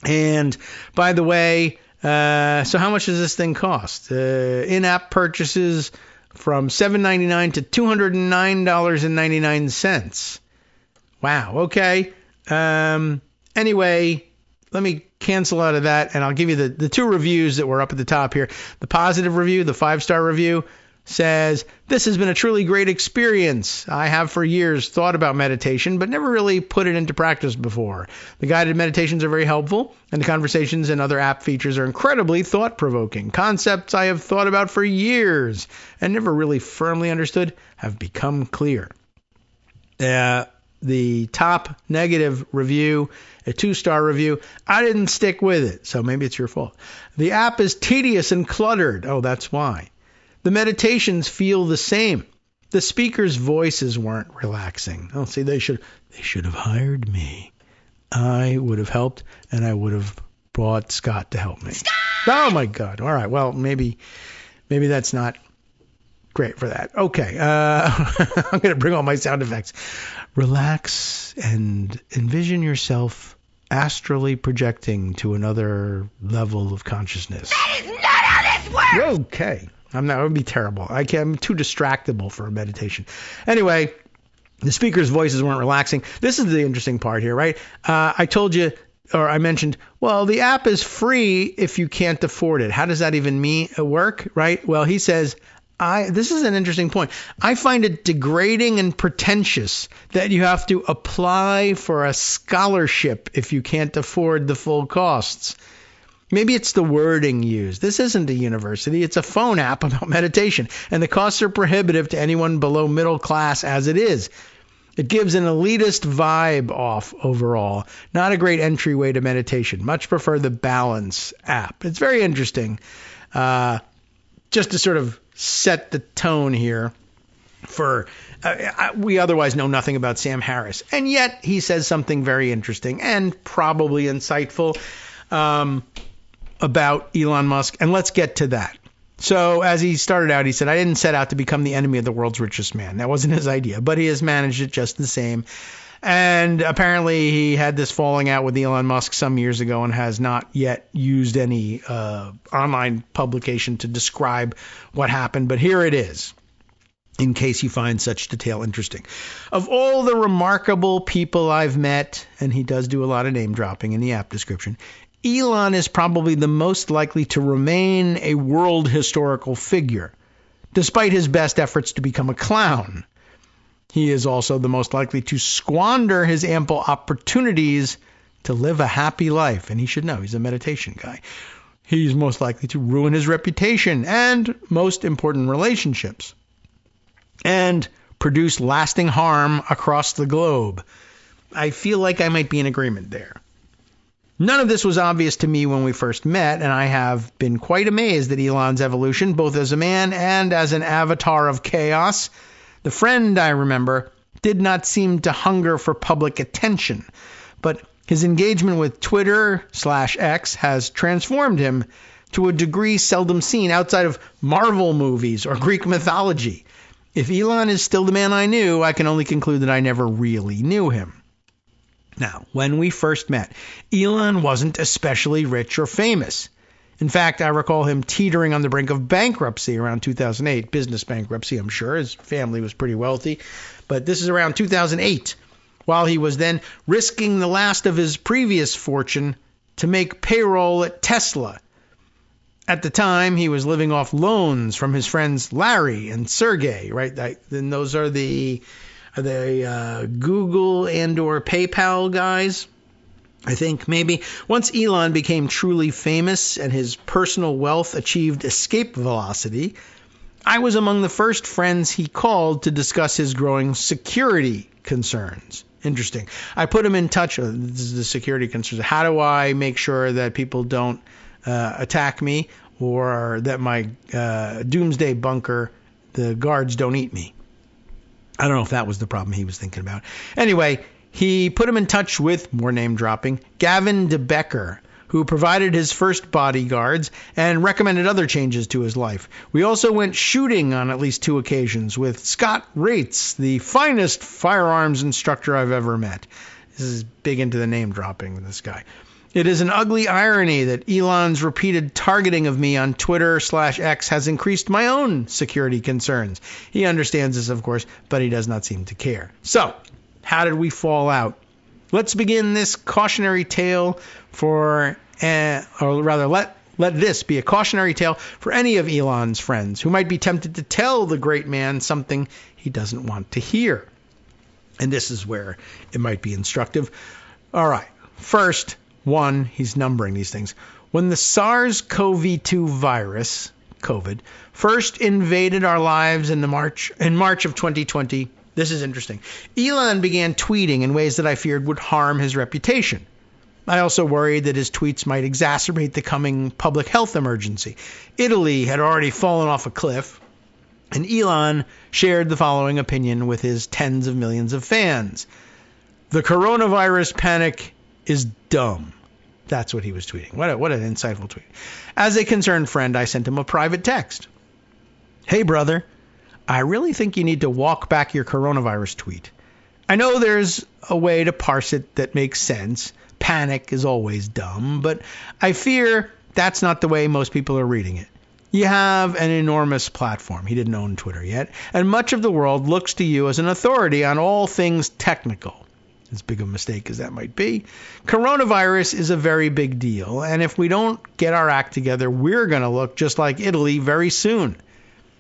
And by the way, so how much does this thing cost? In-app purchases from $7.99 to $209.99. Wow. Okay. Anyway, let me cancel out of that, and I'll give you the two reviews that were up at the top here. The positive review, the 5-star review, says, "This has been a truly great experience. I have for years thought about meditation, but never really put it into practice before. The guided meditations are very helpful, and the conversations and other app features are incredibly thought-provoking. Concepts I have thought about for years and never really firmly understood have become clear." The top negative review, a 2-star review, "I didn't stick with it, so maybe it's your fault. The app is tedious and cluttered." Oh, that's why. "The meditations feel the same. The speaker's voices weren't relaxing." Oh, see, they should have hired me. I would have helped, and I would have brought Scott to help me. Scott! Oh my God. All right. Well, maybe that's not great for that. Okay. I'm going to bring all my sound effects. "Relax and envision yourself astrally projecting to another level of consciousness." That is not how this works! Okay. That would be terrible. I'm too distractible for a meditation. Anyway, the speaker's voices weren't relaxing. This is the interesting part here, right? I told you, or I mentioned, well, the app is free if you can't afford it. How does that even work, right? Well, he says, this is an interesting point. "I find it degrading and pretentious that you have to apply for a scholarship if you can't afford the full costs." Maybe it's the wording used. This isn't a university. It's a phone app about meditation, and the costs are prohibitive to anyone below middle class as it is. It gives an elitist vibe off overall. Not a great entryway to meditation. Much prefer the Balance app. It's very interesting. Just to sort of set the tone here for we otherwise know nothing about Sam Harris, and yet he says something very interesting and probably insightful about Elon Musk, and let's get to that. So as he started out, he said, "I didn't set out to become the enemy of the world's richest man." That wasn't his idea, but he has managed it just the same. And apparently he had this falling out with Elon Musk some years ago and has not yet used any online publication to describe what happened. But here it is, in case you find such detail interesting. "Of all the remarkable people I've met," and he does do a lot of name dropping in the app description, "Elon is probably the most likely to remain a world historical figure, despite his best efforts to become a clown. He is also the most likely to squander his ample opportunities to live a happy life." And he should know, he's a meditation guy. "He's most likely to ruin his reputation and, most important, relationships, and produce lasting harm across the globe." I feel like I might be in agreement there. None of this was obvious to me when we first met, and I have been quite amazed at Elon's evolution, both as a man and as an avatar of chaos. The friend, I remember, did not seem to hunger for public attention, but his engagement with Twitter/X has transformed him to a degree seldom seen outside of Marvel movies or Greek mythology. If Elon is still the man I knew, I can only conclude that I never really knew him. Now, when we first met, Elon wasn't especially rich or famous. In fact, I recall him teetering on the brink of bankruptcy around 2008. Business bankruptcy, I'm sure. His family was pretty wealthy. But this is around 2008, while he was then risking the last of his previous fortune to make payroll at Tesla. At the time, he was living off loans from his friends Larry and Sergey, right? Then those are the Google and or PayPal guys, I think, maybe. Once Elon became truly famous and his personal wealth achieved escape velocity, I was among the first friends he called to discuss his growing security concerns. Interesting. I put him in touch. This is the security concerns. How do I make sure that people don't attack me, or that my doomsday bunker, the guards don't eat me? I don't know if that was the problem he was thinking about. Anyway, he put him in touch with, more name dropping, Gavin DeBecker, who provided his first bodyguards and recommended other changes to his life. We also went shooting on at least 2 occasions with Scott Rates, the finest firearms instructor I've ever met. This is big into the name dropping, this guy. It is an ugly irony that Elon's repeated targeting of me on Twitter/X has increased my own security concerns. He understands this, of course, but he does not seem to care. So, how did we fall out? Let's begin this cautionary tale for, or rather, let this be a cautionary tale for any of Elon's friends who might be tempted to tell the great man something he doesn't want to hear. And this is where it might be instructive. All right. First, one, he's numbering these things. When the SARS-CoV-2 virus, COVID, first invaded our lives in March of 2020, this is interesting, Elon began tweeting in ways that I feared would harm his reputation. I also worried that his tweets might exacerbate the coming public health emergency. Italy had already fallen off a cliff, and Elon shared the following opinion with his tens of millions of fans. The coronavirus panic is dumb. That's what he was tweeting. What an insightful tweet. As a concerned friend, I sent him a private text. Hey, brother, I really think you need to walk back your coronavirus tweet. I know there's a way to parse it that makes sense. Panic is always dumb, but I fear that's not the way most people are reading it. You have an enormous platform. He didn't own Twitter yet. And much of the world looks to you as an authority on all things technical. As big a mistake as that might be. Coronavirus is a very big deal, and if we don't get our act together, we're going to look just like Italy very soon.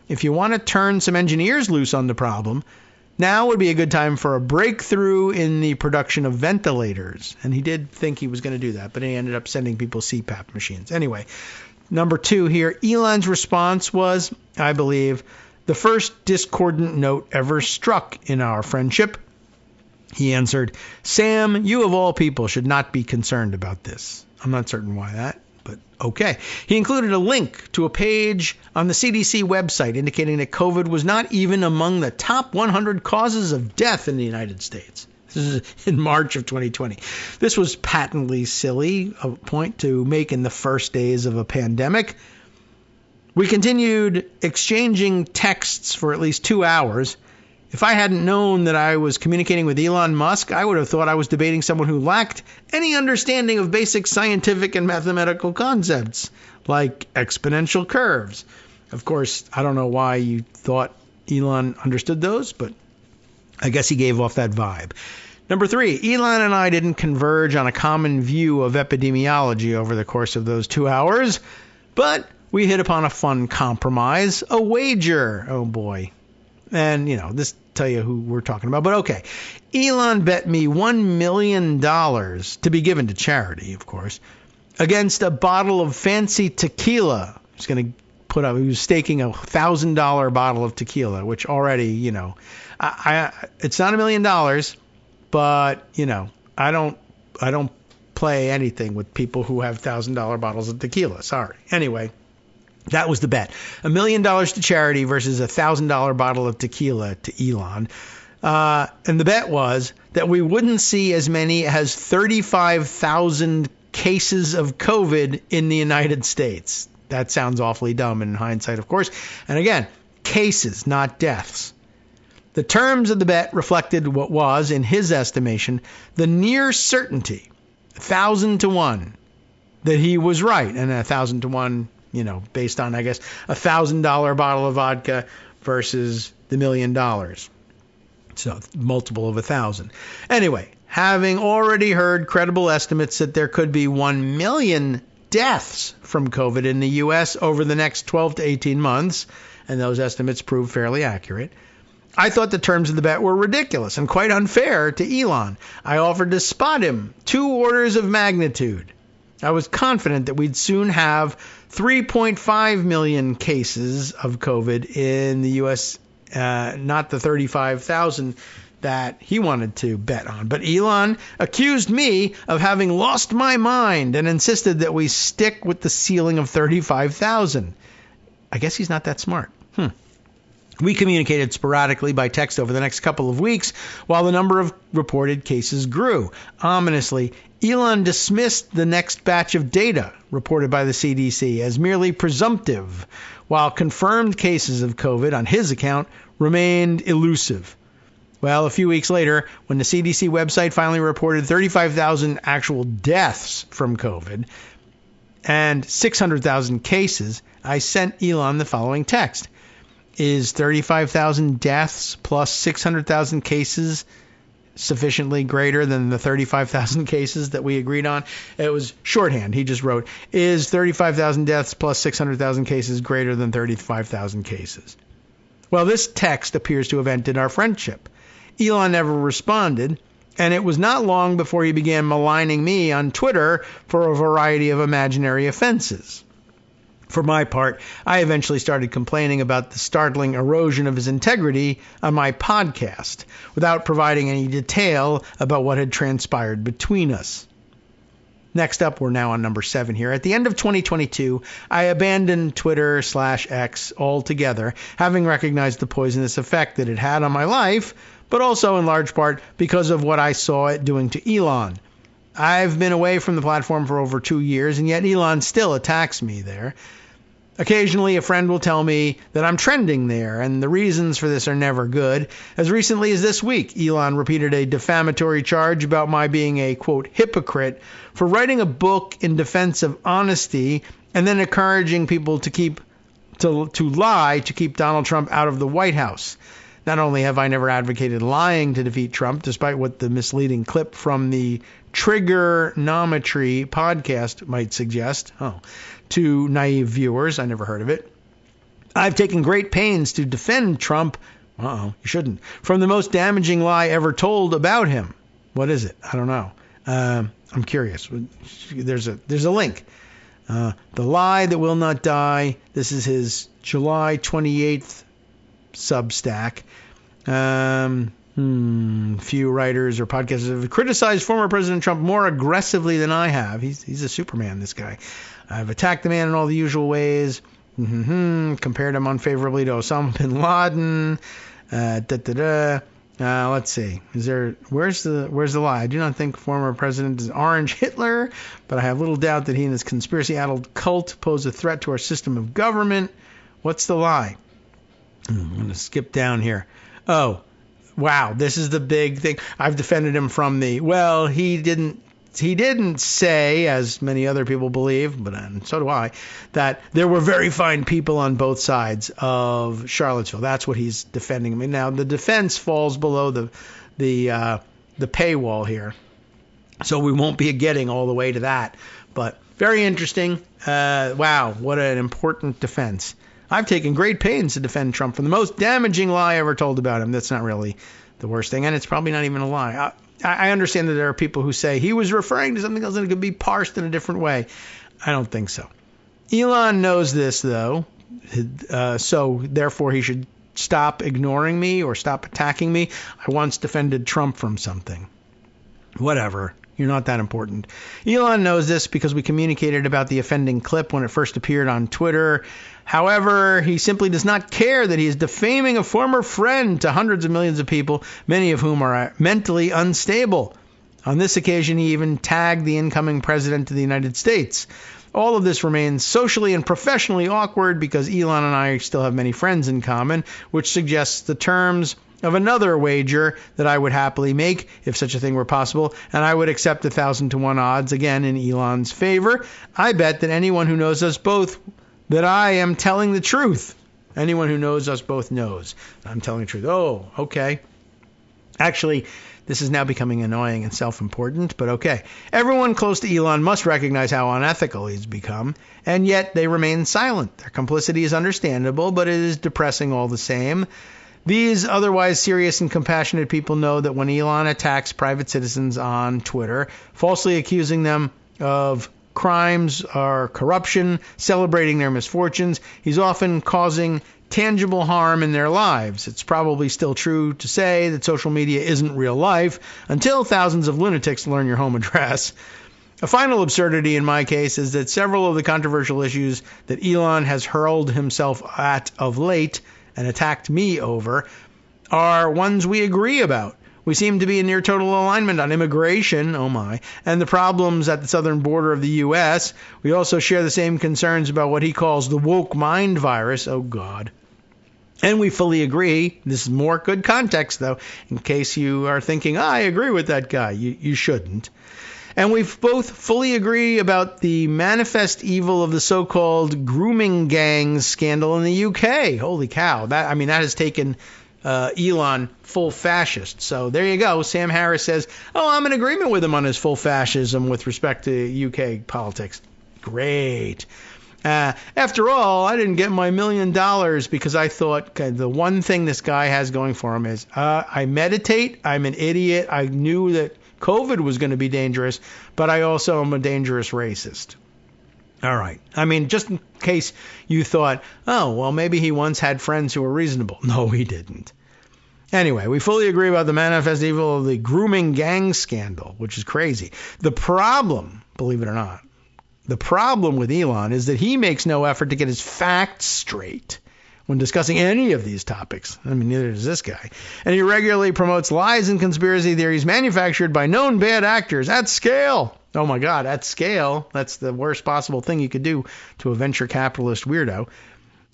If you want to turn some engineers loose on the problem, now would be a good time for a breakthrough in the production of ventilators. And he did think he was going to do that, but he ended up sending people CPAP machines. Anyway, number 2 here, Elon's response was, I believe, the first discordant note ever struck in our friendship. He answered, Sam, you of all people should not be concerned about this. I'm not certain why that, but okay. He included a link to a page on the CDC website indicating that COVID was not even among the top 100 causes of death in the United States. This is in March of 2020. This was patently silly, a point to make in the first days of a pandemic. We continued exchanging texts for at least 2 hours. If I hadn't known that I was communicating with Elon Musk, I would have thought I was debating someone who lacked any understanding of basic scientific and mathematical concepts, like exponential curves. Of course, I don't know why you thought Elon understood those, but I guess he gave off that vibe. Number 3, Elon and I didn't converge on a common view of epidemiology over the course of those 2 hours, but we hit upon a fun compromise, a wager. Oh boy. And, this tell you who we're talking about, but okay. Elon bet me $1 million to be given to charity, of course, against a bottle of fancy tequila. He's going to put up, he was staking a $1,000 bottle of tequila, which already, it's not $1 million, but, I don't play anything with people who have $1,000 bottles of tequila. Sorry. Anyway. That was the bet. $1 million to charity versus a $1,000 bottle of tequila to Elon. And the bet was that we wouldn't see as many as 35,000 cases of COVID in the United States. That sounds awfully dumb in hindsight, of course. And again, cases, not deaths. The terms of the bet reflected what was, in his estimation, the near certainty, 1,000 to 1, that he was right. And 1,000 to 1, based on, I guess, a $1,000 bottle of vodka versus the $1 million. So multiple of 1,000. Anyway, having already heard credible estimates that there could be 1 million deaths from COVID in the U.S. over the next 12 to 18 months, and those estimates prove fairly accurate. I thought the terms of the bet were ridiculous and quite unfair to Elon. I offered to spot him 2 orders of magnitude. I was confident that we'd soon have 3.5 million cases of COVID in the U.S., not the 35,000 that he wanted to bet on. But Elon accused me of having lost my mind and insisted that we stick with the ceiling of 35,000. I guess he's not that smart. We communicated sporadically by text over the next couple of weeks while the number of reported cases grew. Ominously, Elon dismissed the next batch of data reported by the CDC as merely presumptive, while confirmed cases of COVID on his account remained elusive. Well, a few weeks later, when the CDC website finally reported 35,000 actual deaths from COVID and 600,000 cases, I sent Elon the following text. Is 35,000 deaths plus 600,000 cases sufficiently greater than the 35,000 cases that we agreed on? It was shorthand. He just wrote, is 35,000 deaths plus 600,000 cases greater than 35,000 cases? Well, this text appears to have ended our friendship. Elon never responded, and it was not long before he began maligning me on Twitter for a variety of imaginary offenses. For my part, I eventually started complaining about the startling erosion of his integrity on my podcast, without providing any detail about what had transpired between us. Next up, we're now on number 7 here. At the end of 2022, I abandoned Twitter/X altogether, having recognized the poisonous effect that it had on my life, but also in large part because of what I saw it doing to Elon. I've been away from the platform for over 2 years, and yet Elon still attacks me there. Occasionally, a friend will tell me that I'm trending there, and the reasons for this are never good. As recently as this week, Elon repeated a defamatory charge about my being a, quote, hypocrite for writing a book in defense of honesty and then encouraging people to lie to keep Donald Trump out of the White House. Not only have I never advocated lying to defeat Trump, despite what the misleading clip from the Trigonometry podcast might suggest, to naive viewers, I never heard of it. I've taken great pains to defend Trump, you shouldn't, from the most damaging lie ever told about him. What is it? I don't know. I'm curious. There's a link. The Lie That Will Not Die. This is his July 28th Substack. Few writers or podcasters have criticized former President Trump more aggressively than I have. He's a Superman, this guy. I've attacked the man in all the usual ways. Compared him unfavorably to Osama bin Laden. Let's see. Where's the lie? I do not think former president is Orange Hitler, but I have little doubt that he and his conspiracy-addled cult pose a threat to our system of government. What's the lie? I'm going to skip down here. Oh, wow. This is the big thing. I've defended him from he didn't say, as many other people believe, but so do I, that there were very fine people on both sides of Charlottesville. That's what he's defending. I mean, now the defense falls below the paywall here, so we won't be getting all the way to that. But very interesting. Wow, what an important defense. I've taken great pains to defend Trump from the most damaging lie ever told about him. That's not really the worst thing, and it's probably not even a lie. I understand that there are people who say he was referring to something else and it could be parsed in a different way. I don't think so. Elon knows this, though, so therefore he should stop ignoring me or stop attacking me. I once defended Trump from something. Whatever. You're not that important. Elon knows this because we communicated about the offending clip when it first appeared on Twitter. However, he simply does not care that he is defaming a former friend to hundreds of millions of people, many of whom are mentally unstable. On this occasion, he even tagged the incoming president of the United States. All of this remains socially and professionally awkward because Elon and I still have many friends in common, which suggests the terms of another wager that I would happily make if such a thing were possible, and I would accept 1,000-to-1 odds again in Elon's favor. I bet that anyone who knows us both that I am telling the truth. Anyone who knows us both knows I'm telling the truth. Oh, okay. Actually, This is now becoming annoying and self-important, but okay. Everyone close to Elon must recognize how unethical he's become, and yet they remain silent. Their complicity is understandable, but it is depressing all the same. These otherwise serious and compassionate people know that when Elon attacks private citizens on Twitter, falsely accusing them of crimes or corruption, celebrating their misfortunes, he's often causing tangible harm in their lives. It's probably still true to say that social media isn't real life until thousands of lunatics learn your home address. A final absurdity in my case is that several of the controversial issues that Elon has hurled himself at of late and attacked me over are ones we agree about. We seem to be in near total alignment on immigration, oh my, and the problems at the southern border of the U.S. We also share the same concerns about what he calls the woke mind virus, oh God. And we fully agree, this is more good context though, in case you are thinking, I agree with that guy, you shouldn't. And we both fully agree about the manifest evil of the so-called grooming gangs scandal in the UK. Holy cow. That has taken Elon full fascist. So there you go. Sam Harris says, I'm in agreement with him on his full fascism with respect to UK politics. Great. After all, I didn't get my $1 million because I thought the one thing this guy has going for him is I meditate. I'm an idiot. I knew that COVID was going to be dangerous, but I also am a dangerous racist. All right. Just in case you thought, maybe he once had friends who were reasonable. No, he didn't. Anyway, we fully agree about the manifest evil of the grooming gang scandal, which is crazy. The problem, believe it or not, the problem with Elon is that he makes no effort to get his facts straight when discussing any of these topics. Neither does this guy. And he regularly promotes lies and conspiracy theories manufactured by known bad actors at scale. Oh my God, at scale. That's the worst possible thing you could do to a venture capitalist weirdo.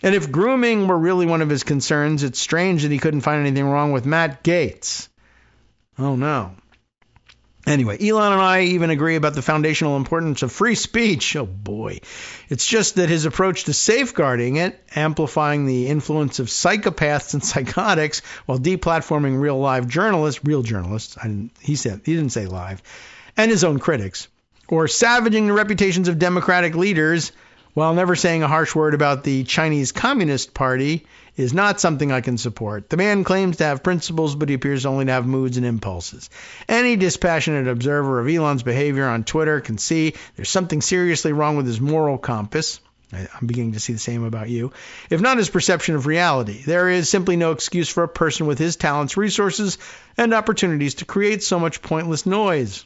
And if grooming were really one of his concerns, it's strange that he couldn't find anything wrong with Matt Gaetz. Oh no. Anyway, Elon and I even agree about the foundational importance of free speech. Oh boy. It's just that his approach to safeguarding it, amplifying the influence of psychopaths and psychotics while deplatforming real journalists, he didn't say live, and his own critics, or savaging the reputations of democratic leaders while never saying a harsh word about the Chinese Communist Party, is not something I can support. The man claims to have principles, but he appears only to have moods and impulses. Any dispassionate observer of Elon's behavior on Twitter can see there's something seriously wrong with his moral compass. I'm beginning to see the same about you. If not his perception of reality, there is simply no excuse for a person with his talents, resources, and opportunities to create so much pointless noise.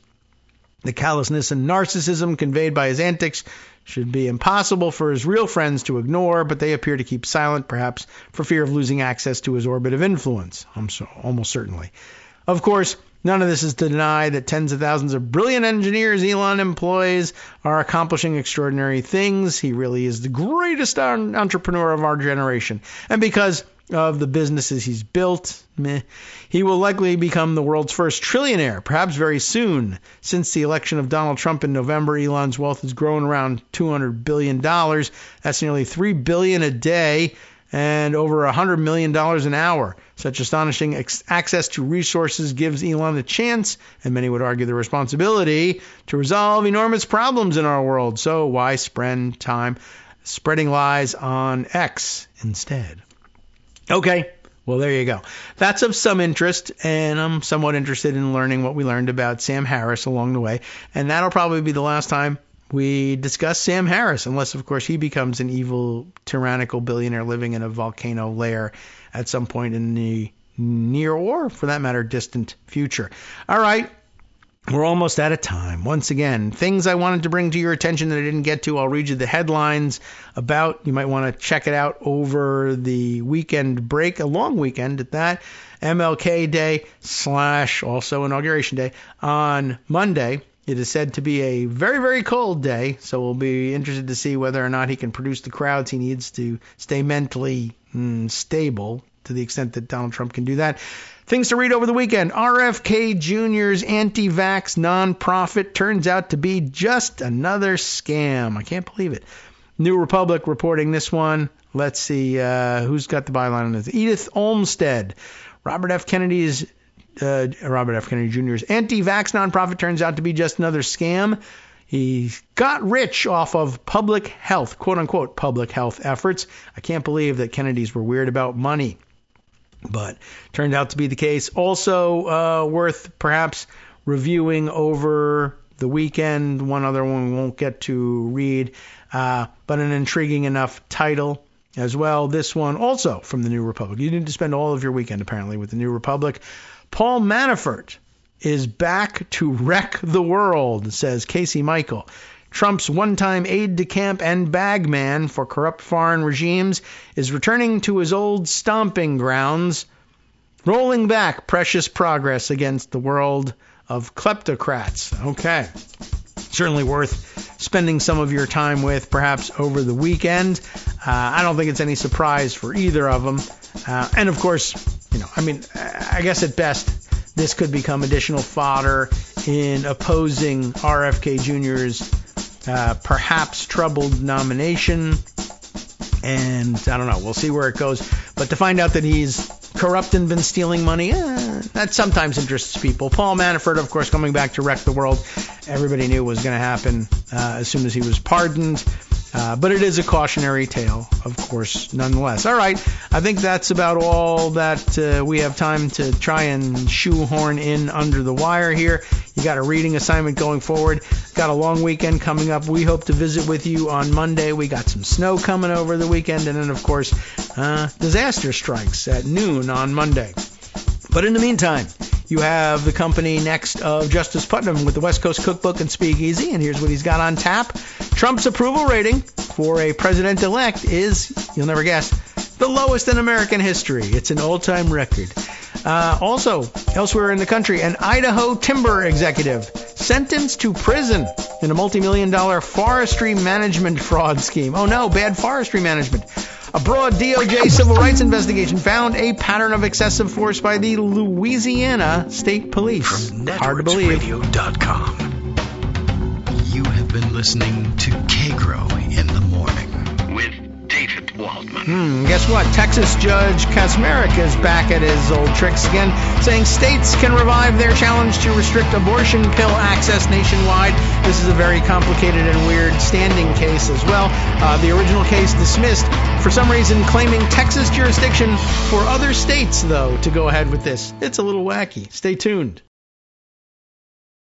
The callousness and narcissism conveyed by his antics should be impossible for his real friends to ignore, but they appear to keep silent, perhaps for fear of losing access to his orbit of influence. Almost certainly. Of course, none of this is to deny that tens of thousands of brilliant engineers Elon employs are accomplishing extraordinary things. He really is the greatest entrepreneur of our generation. And because of the businesses he's built, he will likely become the world's first trillionaire, perhaps very soon. Since the election of Donald Trump in November, Elon's wealth has grown around $200 billion. That's nearly $3 billion a day and over $100 million an hour. Such astonishing access to resources gives Elon the chance, and many would argue the responsibility, to resolve enormous problems in our world. So why spend time spreading lies on X instead? Okay, well, there you go. That's of some interest, and I'm somewhat interested in learning what we learned about Sam Harris along the way. And that'll probably be the last time we discuss Sam Harris, unless, of course, he becomes an evil, tyrannical billionaire living in a volcano lair at some point in the near or, for that matter, distant future. All right. We're almost out of time. Once again, things I wanted to bring to your attention that I didn't get to. I'll read you the headlines about. You might want to check it out over the weekend break, a long weekend at that. MLK Day / also Inauguration Day on Monday. It is said to be a very, very cold day, so we'll be interested to see whether or not he can produce the crowds he needs to stay mentally stable, to the extent that Donald Trump can do that. Things to read over the weekend. RFK Jr.'s anti-vax nonprofit turns out to be just another scam. I can't believe it. New Republic reporting this one. Let's see who's got the byline on this. Edith Olmstead. Robert F. Kennedy's Robert F. Kennedy Jr.'s anti-vax nonprofit turns out to be just another scam. He got rich off of public health, quote-unquote, public health efforts. I can't believe that Kennedys were weird about money, but turned out to be the case. Also worth perhaps reviewing over the weekend. One other one we won't get to read, but an intriguing enough title as well. This one also from the New Republic. You need to spend all of your weekend apparently with the New Republic. Paul Manafort is back to wreck the world, says Casey Michael. Trump's one-time aide-de-camp and bagman for corrupt foreign regimes is returning to his old stomping grounds, rolling back precious progress against the world of kleptocrats. Okay. Certainly worth spending some of your time with, perhaps over the weekend. I don't think it's any surprise for either of them. And of course, I guess at best, this could become additional fodder in opposing RFK Jr.'s perhaps troubled nomination. And I don't know. We'll see where it goes. But to find out that he's corrupt and been stealing money, that sometimes interests people. Paul Manafort, of course, coming back to wreck the world. Everybody knew it was going to happen as soon as he was pardoned. But it is a cautionary tale, of course, nonetheless. All right. I think that's about all that we have time to try and shoehorn in under the wire here. You got a reading assignment going forward. Got a long weekend coming up. We hope to visit with you on Monday. We got some snow coming over the weekend. And then, of course, disaster strikes at noon on Monday. But in the meantime, you have the company next of Justice Putnam with the West Coast Cookbook and Speakeasy, and here's what he's got on tap. Trump's approval rating for a president-elect is, you'll never guess, the lowest in American history. It's an all-time record. Also, elsewhere in the country, an Idaho timber executive sentenced to prison in a multi-million-dollar forestry management fraud scheme. Oh no, bad forestry management. A broad DOJ civil rights investigation found a pattern of excessive force by the Louisiana State Police. From Hard to believe. NetworksRadio.com. You have been listening to Kagro in the Morning with David Waldman. Guess what? Texas Judge Kaczmarek is back at his old tricks again, saying states can revive their challenge to restrict abortion pill access nationwide. This is a very complicated and weird standing case as well. The original case dismissed, for some reason claiming Texas jurisdiction for other states, though, to go ahead with this. It's a little wacky. Stay tuned.